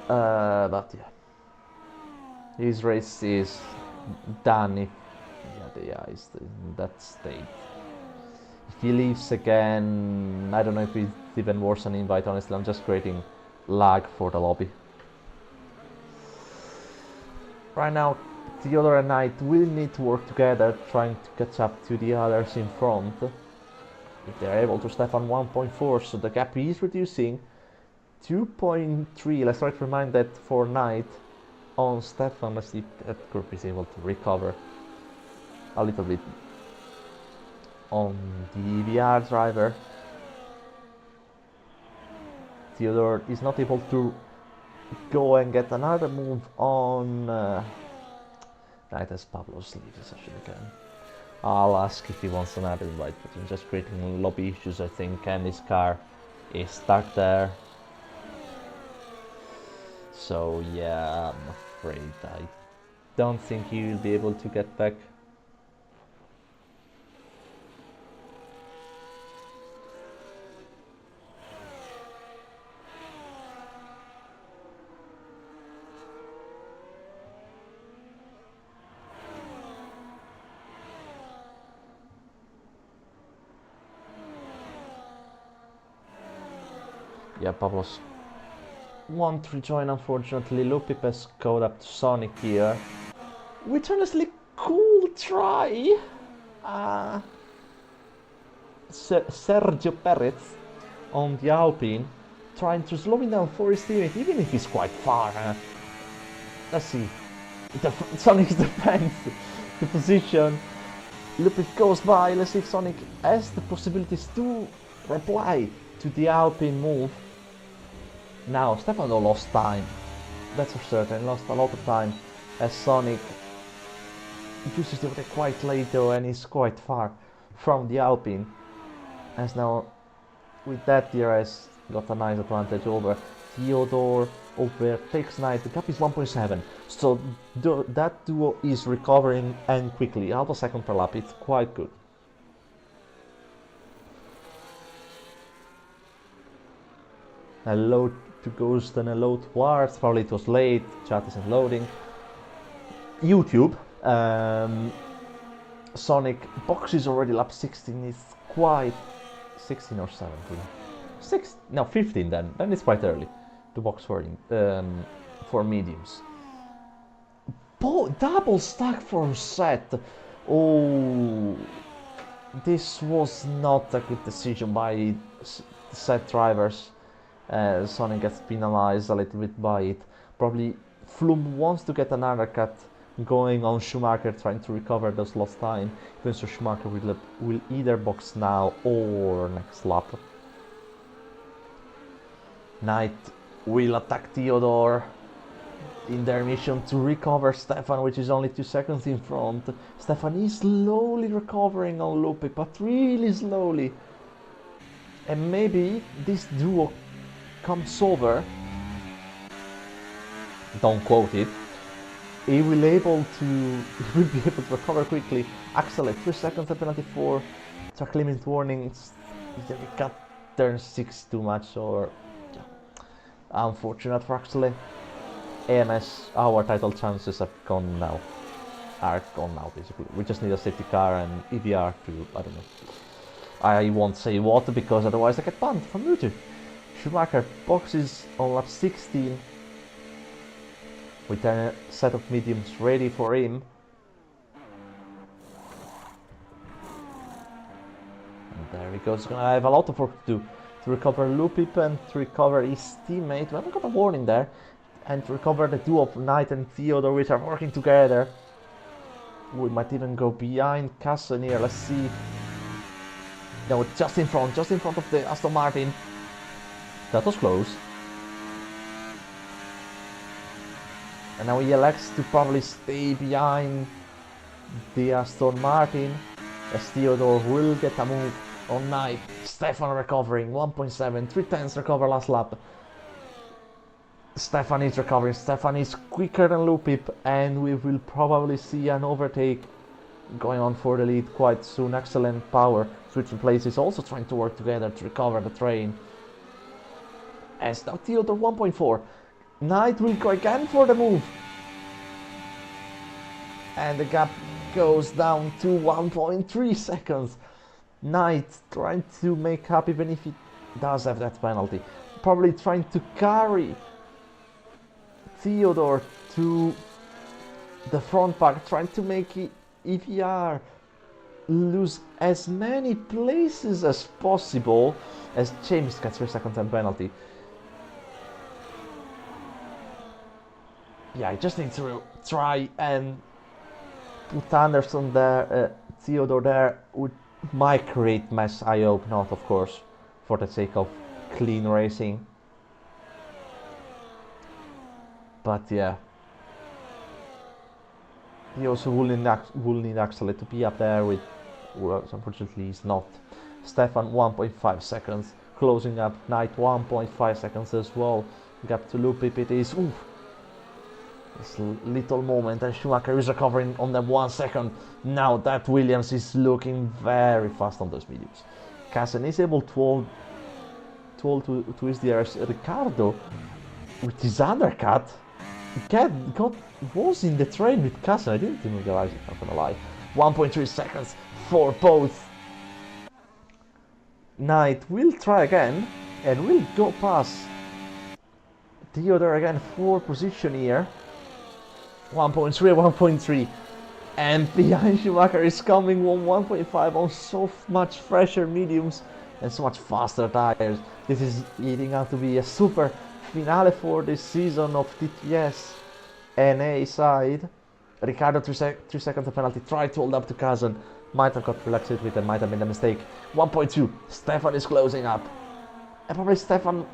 But yeah. His race is done if the AI is in that state. If he leaves again, I don't know if it's even worse than invite, honestly. I'm just creating lag for the lobby. Right now, Theodore and Knight will need to work together, trying to catch up to the others in front. If they're able to, Stefan 1.4, so the gap is reducing. 2.3, let's try to remind that for Knight on Stefan. Let's see if that group is able to recover a little bit on the EBR driver. Theodore is not able to go and get another move on Knight as Pablo's lead the session again. I'll ask if he wants another invite, but I'm just creating lobby issues, I think, and his car is stuck there. So yeah, I'm afraid I don't think he will be able to get back. Yeah, Pablo's won't rejoin, unfortunately. Lupip has caught up to Sonic here, which honestly cool try. Sergio Perez on the Alpine, trying to slow him down for his teammate, even if he's quite far. Let's see. Sonic defends the position. Lupip goes by. Let's see if Sonic has the possibilities to reply to the Alpine move. Now, Stefano lost time, that's for certain, lost a lot of time, as Sonic uses the overtake quite late though, and is quite far from the Alpine. As now, with that, DRS got a nice advantage over Theodore, overtakes Knight. The gap is 1.7, so that duo is recovering, and quickly, half a second per lap. It's quite good. Hello to Ghost and hello to Warts. Probably it was late, chat isn't loading. YouTube, Sonic box is already lap 16. It's quite 16 or 17. 15 then it's quite early to box for mediums. Double stack for set. Oh, this was not a good decision by set drivers. Sonic gets penalized a little bit by it. Probably Flume wants to get another cut going on Schumacher, trying to recover those lost time. Even so, Schumacher will either box now or next lap. Knight will attack Theodore in their mission to recover Stefan, which is only 2 seconds in front. Stefan is slowly recovering on Lupe, but really slowly. And maybe this duo comes over, don't quote it, he will be able to recover quickly. Accelerate 3 seconds at penalty 4, track limit warnings, the cut turn 6 too much, or yeah. Unfortunate for Axel. AMS, our title chances are gone now basically. We just need a safety car and EBR to, I don't know, I won't say what because otherwise I get banned from YouTube. Schumacher boxes on lap 16 with a set of mediums ready for him. And there he goes. He's gonna have a lot of work to do to recover Lupip and to recover his teammate. We haven't got a warning there. And to recover the duo of Knight and Theodore, which are working together. We might even go behind Casimir. Let's see. No, just in front of the Aston Martin. That was close. And now he elects to probably stay behind the Aston Martin, as Theodore will get a move on Knight. Stefan recovering 1.7, 3/10 recover last lap. Stefan is recovering. Stefan is quicker than Lupip, and we will probably see an overtake going on for the lead quite soon. Excellent power switching places, also trying to work together to recover the train. As now Theodore 1.4. Knight will go again for the move. And the gap goes down to 1.3 seconds. Knight trying to make up, even if he does have that penalty. Probably trying to carry Theodore to The front pack trying to make EVR lose as many places as possible as James gets 3 second time penalty. Yeah, I just need to try and put Anderson there, Theodore there, might create mess, I hope not, of course, for the sake of clean racing. But yeah, he also will need Axel to be up there with, well, unfortunately he's not. Stefan 1.5 seconds, closing up Knight 1.5 seconds as well. Gap to Lupip it is, oof. This little moment, and Schumacher is recovering on the 1 second. Now that Williams is looking very fast on those videos. Kassen is able to hold to his DRS. Ricardo, with his undercut, was in the train with Kassen. I didn't even realize it, not gonna lie. 1.3 seconds for both. Knight will try again and will go past Theodore again for position here. 1.3, 1.3, and behind Schumacher is coming 1.5 on so much fresher mediums and so much faster tires. This is leading out to be a super finale for this season of TTS NA side. Ricardo 3 seconds of penalty, tried to hold up to Kazan, might have got relaxed with it, might have made a mistake. 1.2, Stefan is closing up, and probably Stefan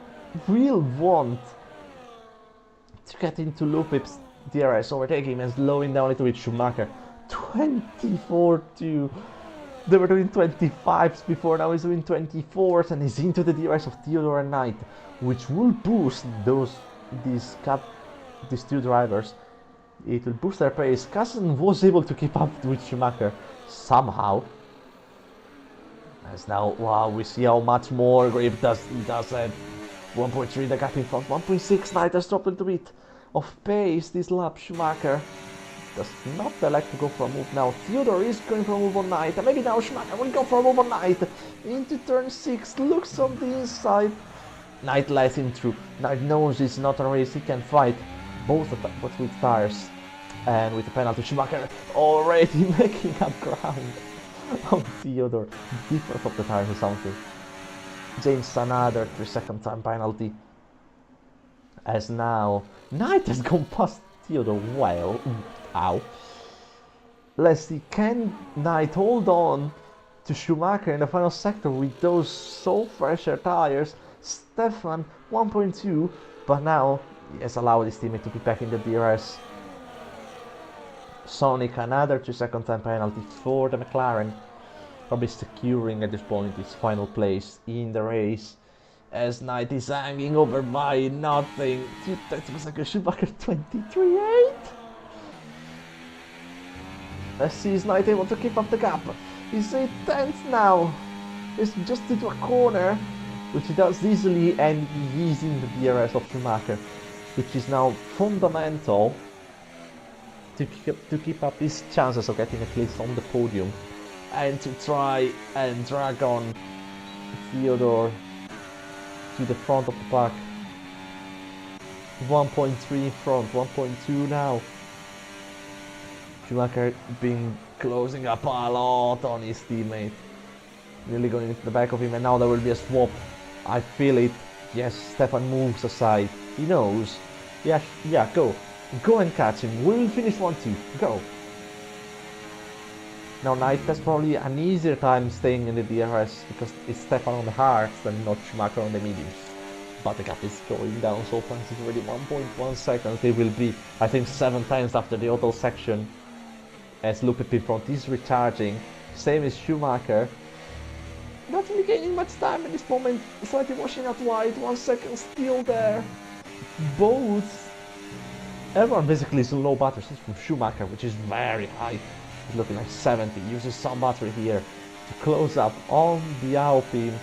will want to get into Lupip's DRS, overtaking him and slowing down a little bit. Schumacher 24-2. They were doing 25s before, now he's doing 24s, and he's into the DRS of Theodore and Knight, which will boost these two drivers. It will boost their pace. Kassen was able to keep up with Schumacher somehow. As now, wow, we see how much more grip does 1.3 the gap in front. 1.6, Knight has dropped a little bit of pace this lap. Schumacher does not elect to go for a move now. Theodore is going for a move on Knight, and maybe now Schumacher will go for a move on Knight. Into turn 6, looks on the inside. Knight lets him through. Knight knows it's not a race, he can fight both with tires and with the penalty. Schumacher already making up ground on Theodore. Difference of the tires or something. James another 3 second time penalty. As now Knight has gone past Theodore. Well, ow. Let's see, can Knight hold on to Schumacher in the final sector with those so fresher tires? Stefan 1.2, but now he has allowed his teammate to be back in the DRS. Sonic another 2 second time penalty for the McLaren, probably securing at this point his final place in the race, as Knight is hanging over by nothing. That was like a Schumacher 23.8. Let's see, is Knight able to keep up the gap? He's 8/10 now. He's just into a corner, which he does easily, and he's in the DRS of Schumacher, which is now fundamental to keep up his chances of getting at least on the podium, and to try and drag on Theodore to the front of the pack. 1.3 in front, 1.2 now. Schumacher been closing up a lot on his teammate, really going into the back of him, and now there will be a swap. I feel it. Yes, Stefan moves aside. He knows. Yeah, go and catch him. We'll finish 1-2. Go. Now Knight has probably an easier time staying in the DRS because it's Stefan on the hards and not Schumacher on the mediums. But the gap is going down so fast. It's already 1.1 seconds. It will be, I think, 7 times after the auto section, as Lupip in front is recharging. Same as Schumacher. Not really gaining much time at this moment. Slightly washing out wide. 1 second still there. Everyone basically is low battery from Schumacher, which is very high. He's looking like 70. Uses some battery here to close up on the Alpine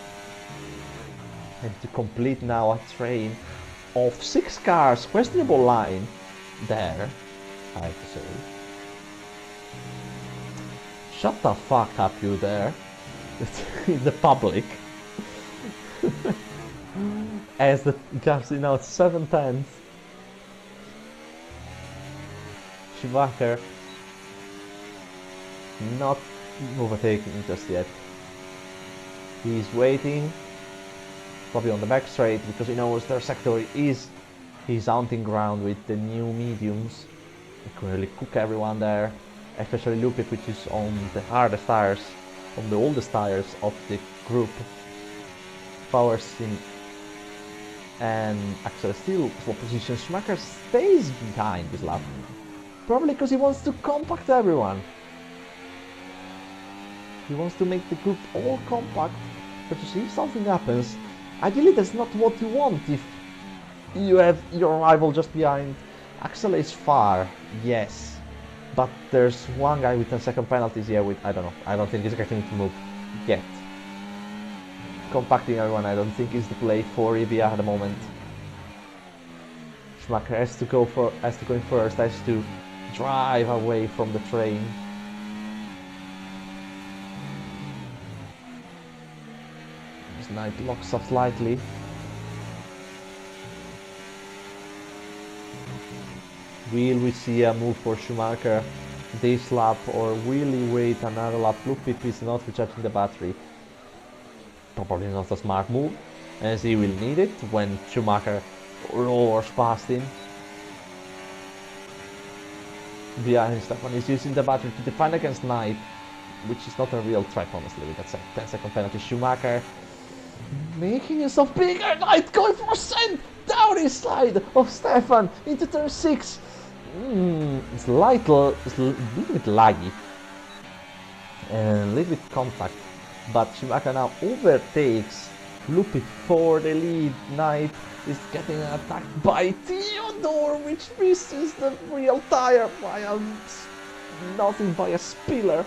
and to complete now a train of 6 cars. Questionable line there, I have to say. Shut the fuck up, you there. In the public. As the gap's in now 7/10. Schumacher not overtaking just yet. He's waiting, probably on the back straight, because he knows their sector is his hunting ground with the new mediums. He can really cook everyone there, especially Lupip, which is on the hardest tires, on the oldest tires of the group. Power Sim and Axel still swap position. Schumacher stays behind this lap, probably because he wants to compact everyone. He wants to make the group all compact, but if something happens, ideally that's not what you want if you have your rival just behind. Axel is far, yes, but there's one guy with 10 second penalties here with, I don't know, I don't think he's getting to move yet. Compacting everyone, I don't think is the play for Rivia at the moment. Schumacher has to go in first, has to drive away from the train. Knight locks up slightly. Will we see a move for Schumacher this lap, or will he wait another lap? Lupip is not recharging the battery. Probably not a smart move, as he will need it when Schumacher roars past him. Behind, Stefan is using the battery to defend against Knight, which is not a real threat, honestly, with that 10 second penalty. Schumacher making himself bigger. Knight going for a send down his slide of Stefan into turn 6. It's a little bit laggy and a little bit contact, but Schumacher now overtakes Lupit for the lead. Knight is getting attacked by Theodore, which misses the real tire by nothing by a spiller,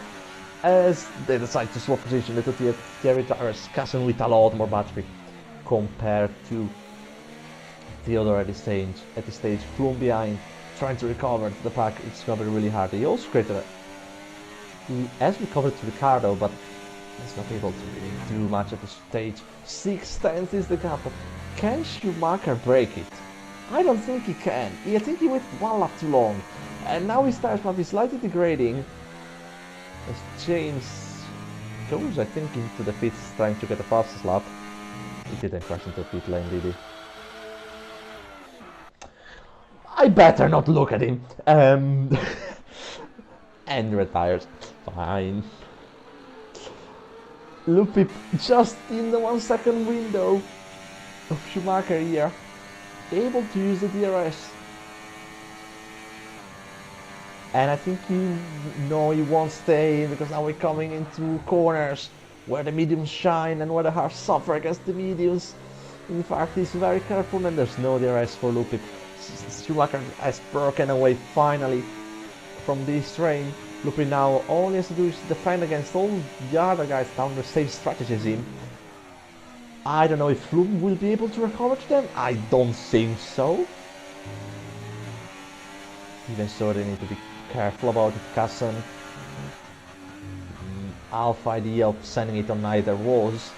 as they decide to swap position. Little Thierry tires, Kassen with a lot more battery compared to Theodore at this stage. Flum behind, trying to recover the pack. It's gonna be really hard. He also created he has recovered to Ricardo, but he's not able to really do much at this stage. 6/10 is the gap. Can Schumacher break it? I don't think he can. I think he went one lap too long, and now his tires might be slightly degrading. As James goes, I think, into the pits trying to get the fastest lap. He didn't crash into the pit lane, did he? I better not look at him. And retires. Fine. Lupip just in the 1 second window of Schumacher here, able to use the DRS. And I think he won't stay, because now we're coming into corners where the mediums shine and where the hards suffer against the mediums. In fact, he's very careful, and there's no DRS for Lupip. Schumacher has broken away finally from this train. Lupip now all he has to do is defend against all the other guys down the same strategy as him. I don't know if Flum will be able to recover to them. I don't think so. Even so, they need to be careful about it. Kassen, alpha idea of sending it on either was.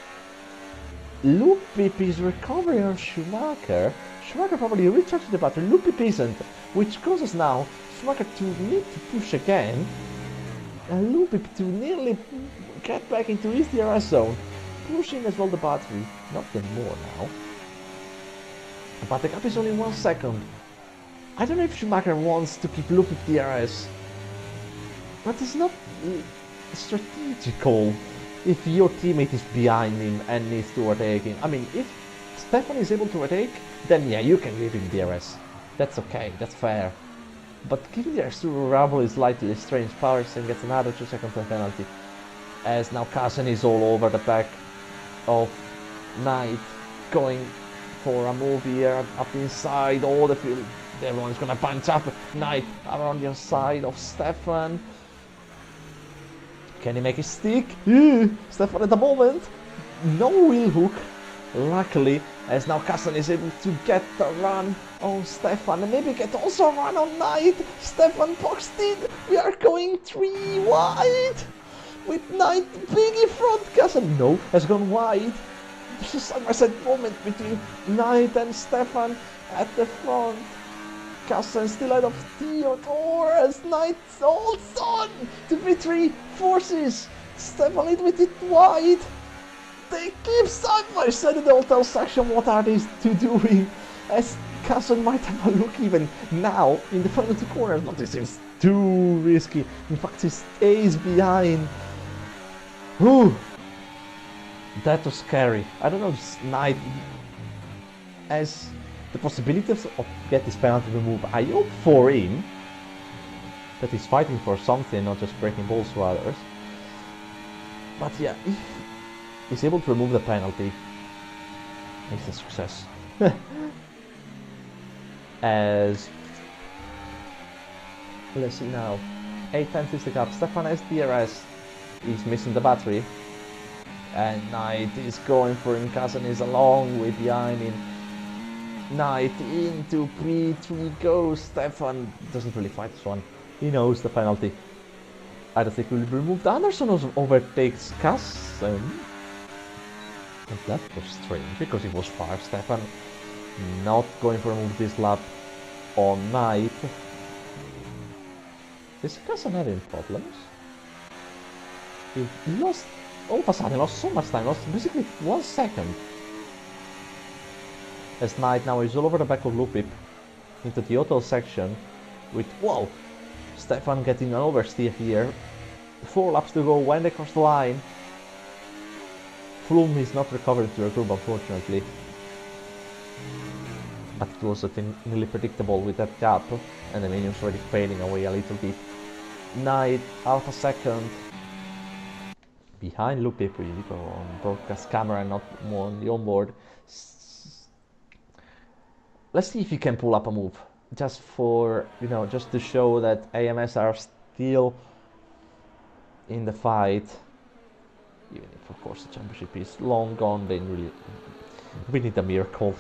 Lupip is recovering on Schumacher. Schumacher probably recharged the battery. Lupip isn't, which causes now Schumacher to need to push again, and Lupip to nearly get back into his DRS zone, pushing as well the battery. Not anymore now. But the gap is only 1 second. I don't know if Schumacher wants to keep Lupip DRS, but it's not strategical if your teammate is behind him and needs to overtake him. I mean, if Stefan is able to overtake, then yeah, you can give him DRS. That's okay, that's fair. But giving DRS to Rabel is slightly strange. Powerson gets another 2 second penalty, as now Kassen is all over the back of Knight, going for a move here up inside. All the field, everyone's gonna punch up Knight around the side of Stefan. Can he make it stick? Stefan at the moment, no wheel hook, luckily, as now Kassen is able to get the run on Stefan and maybe get also a run on Knight. Stefan boxed in. We are going 3 wide with Knight big in front. Kassen, no, has gone wide. There's a side-by-side moment between Knight and Stefan at the front. Kassen still out of Theodore as Knight holds on to V3 forces. Stefan a little bit wide. They keep side by side in the hotel section. What are these two doing? As Kassen might have a look even now in the final two corners, but this seems too risky. In fact, he stays behind. Whew. That was scary. I don't know if Knight has the possibility of get this penalty removed. I hope for him that he's fighting for something, not just breaking balls to others. But yeah, if he's able to remove the penalty, it's a success. As let's see now, 8 times is the cup. Stefan has DRS. He's missing the battery. And Knight is going for him. Kassen is a long way behind him. Knight into P3 goes. Stefan doesn't really fight this one. He knows the penalty. I don't think he will be removed. Anderson also overtakes Kassen. And that was strange because it was far. Stefan not going for a move this lap on Knight. Is Kassen having problems? He lost. All of a sudden, lost so much time, lost basically 1 second. As Knight now is all over the back of Lupip into the auto section with, whoa, Stefan getting an oversteer here. 4 laps to go when they cross the line. Flume is not recovering to the group, unfortunately. But it was nearly predictable with that gap, and the minions already fading away a little bit. Knight out a second. Behind Lupip, we go on broadcast camera, not more on the onboard. Let's see if he can pull up a move, just for, you know, just to show that AMS are still in the fight. Even if, of course, the championship is long gone, then really we need a miracle,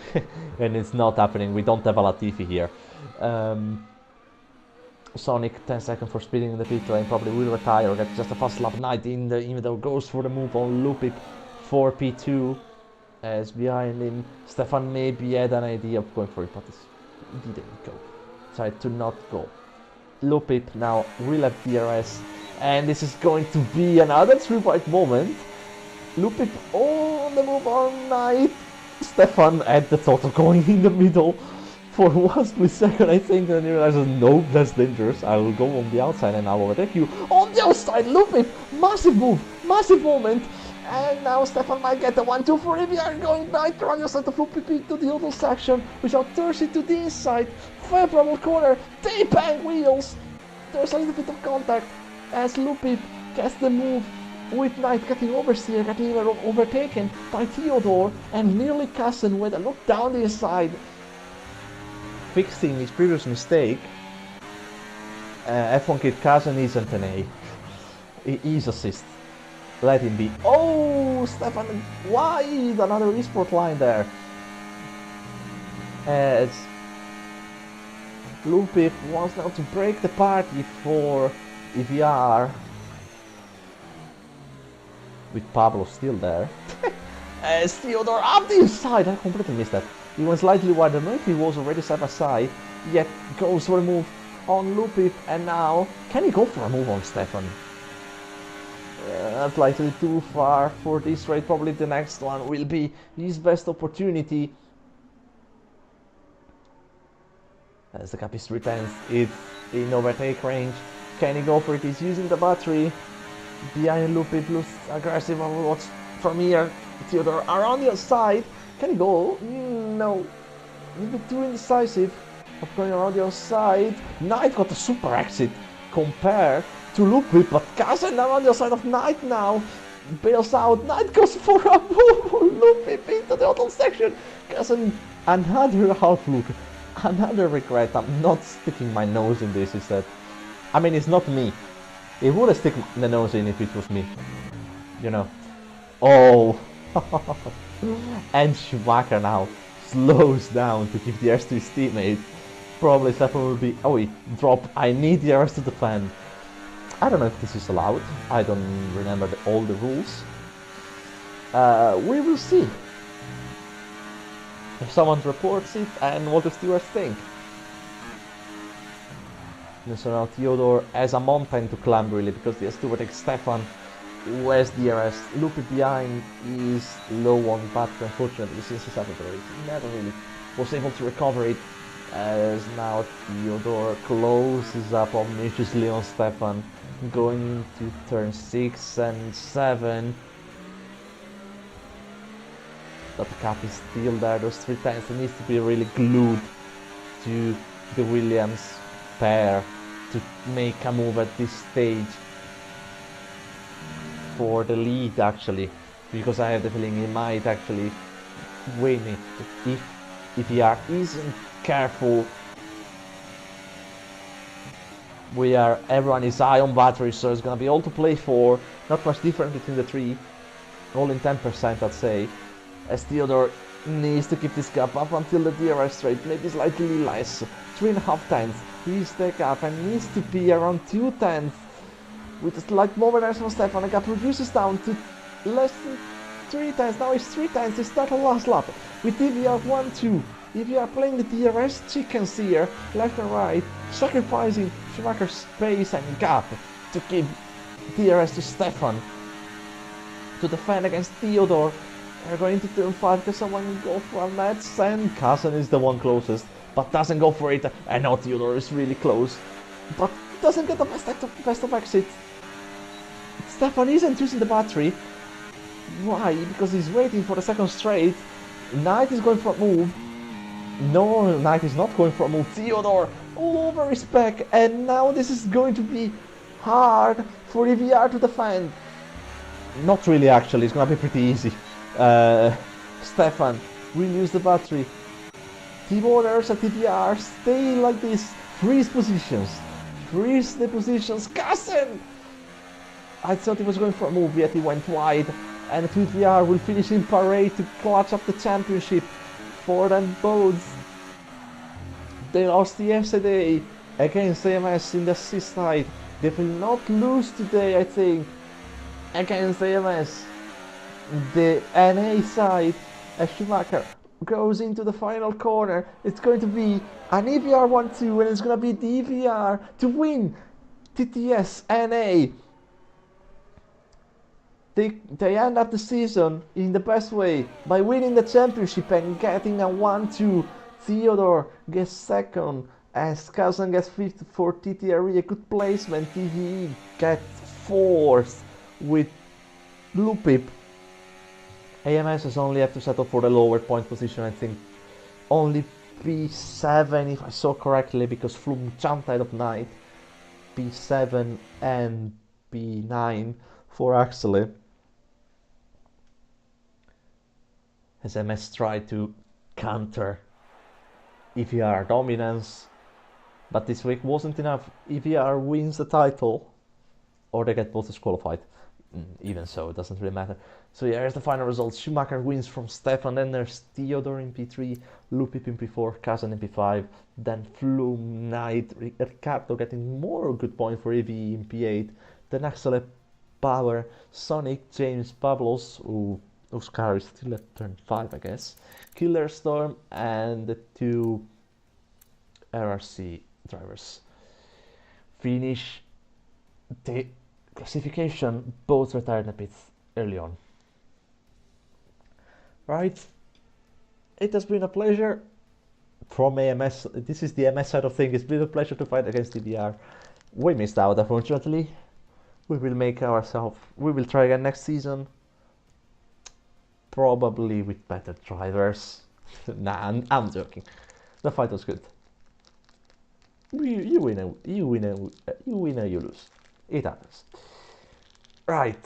and it's not happening. We don't have a Latifi here. Sonic 10 seconds for speeding in the pit lane, probably will retire or get just a fast lap. Knight in the even though goes for the move on Lupip for P2. As behind him, Stefan maybe had an idea of going for it, but he didn't go. Tried to not go. Lupip now will have DRS, and this is going to be another 3-fight moment. Lupip on the move on Knight. Stefan had the thought of going in the middle. For 1 split second, I think, and he realizes, nope, that's dangerous. I will go on the outside and I'll overtake you. On the outside, Lupip, massive move, massive moment. And now Stefan might get the 1-2 for him. We are going Knight around the side of Lupip into the auto section. Without Thursday to the inside. Favorable corner, they bang wheels. There's a little bit of contact as Lupip gets the move with Knight getting oversteer, getting overtaken by Theodore and nearly Kassen with a look down the inside. Fixing his previous mistake, F1 Kid Kassen isn't an A. He's assist. Let him be. Oh, Stefan wide, another esport line there. As Lupip wants now to break the party for EVR. With Pablo still there. As Theodore up the inside, I completely missed that. He went slightly wider, maybe he was already side by side, yet goes for a move on Lupip, and now, can he go for a move on Stefan? Not likely too far for this race. Probably the next one will be his best opportunity. As the cap is 3 tenths, it's in overtake range. Can he go for it? He's using the battery. Behind Lupip, looks aggressive. What's from here? Theodore around the outside. Can he go? No. A little bit too indecisive of going around the outside. Knight got a super exit compared to Lupip, but Kassen around the outside of Knight now. Bails out. Knight goes for a move. Lupip into the auto section. Kassen, another half look. Another regret. I'm not sticking my nose in this. Is that? I mean, it's not me. It would have stick the nose in if it was me. You know. Oh. And Schumacher now slows down to give the airs to his teammate. Probably Stefan will be, oh, he dropped. I need the airs to defend. I don't know if this is allowed. I don't remember all the rules. We will see if someone reports it and what the stewards think. And so now Theodore has a mountain to climb really, because the S2 takes Stefan, who has DRS. Loopy behind is low on battery, unfortunately, since he's having it. He never really was able to recover it, as now Theodore closes up ominously on Stefan, going into turn 6 and 7. But the cap is still there, those 3 times. It needs to be really glued to the Williams pair to make a move at this stage for the lead, actually, because I have the feeling he might actually win it if he isn't careful. Everyone is high on battery, so it's gonna be all to play for. Not much difference between the 3, all in 10%, I'd say, as Theodore needs to keep this gap up until the DRS straight, maybe slightly less, 3.5 tenths. He's the gap and needs to be around 2 tenths. With a slight moment from Stefan, the gap reduces down to less than 3 tenths. Now it's 3 tenths, it's not a last lap. With DVR 1-2, DVR playing the DRS chickens here, left and right, sacrificing Schumacher's space and gap to give DRS to Stefan to defend against Theodore. They're going to turn 5 because someone will go for a match, and Kazan is the one closest, but doesn't go for it. And now Theodore is really close, but doesn't get the best of exit. Stefan isn't using the battery. Why? Because he's waiting for the second straight. Knight is going for a move. No, Knight is not going for a move. Theodore all over his back, and now this is going to be hard for EVR to defend. Not really, actually. It's gonna be pretty easy. Stefan will use the battery. Team orders at TVR, stay like this. Freeze positions. Freeze the positions. Kassen! I thought he was going for a move, yet he went wide. And TVR will finish in parade to clutch up the championship for them both. They lost yesterday against AMS in the C side. They will not lose today, I think, against AMS. The NA side, as Schumacher goes into the final corner, it's going to be an EVR 1-2, and it's going to be the EVR to win TTS NA. They end up the season in the best way by winning the championship and getting a 1-2. Theodore gets second, as Kazan gets fifth for TTRE, a good placement. TVE gets fourth with Lupip. AMS has only have to settle for the lower point position, I think. Only P7, if I saw correctly, because Flum jumped out of night. P7 and P9 for Axel. As MS tried to counter EVR dominance, but this week wasn't enough. EVR wins the title, or they get both disqualified. Even so, it doesn't really matter. So yeah, here's the final results. Schumacher wins from Stefan, then there's Theodore in P3, Lupip in P4, Kazan in P5, then Flum, Knight, Ricardo getting more good points for EVE in P8, then Axel, Power, Sonic, James, Pablos, whose car is still at turn 5, I guess, Killer Storm, and the 2 RRC drivers finish the classification. Both retired a bit early on. Right, it has been a pleasure from AMS. This is the AMS side of things. It's been a pleasure to fight against DVR. We missed out, unfortunately. We will try again next season, probably with better drivers. Nah, I'm joking. The fight was good. You win or you lose. It happens. Right.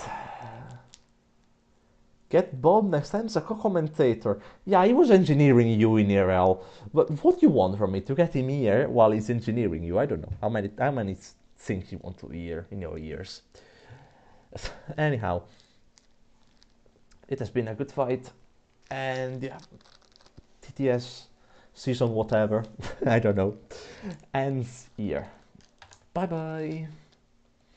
Get Bob next time as a co-commentator. Yeah, he was engineering you in IRL. But what do you want from me? To get him here while he's engineering you? I don't know. How many things you want to hear in your ears? Anyhow, it has been a good fight. And yeah, TTS season whatever, I don't know, ends here. Bye bye.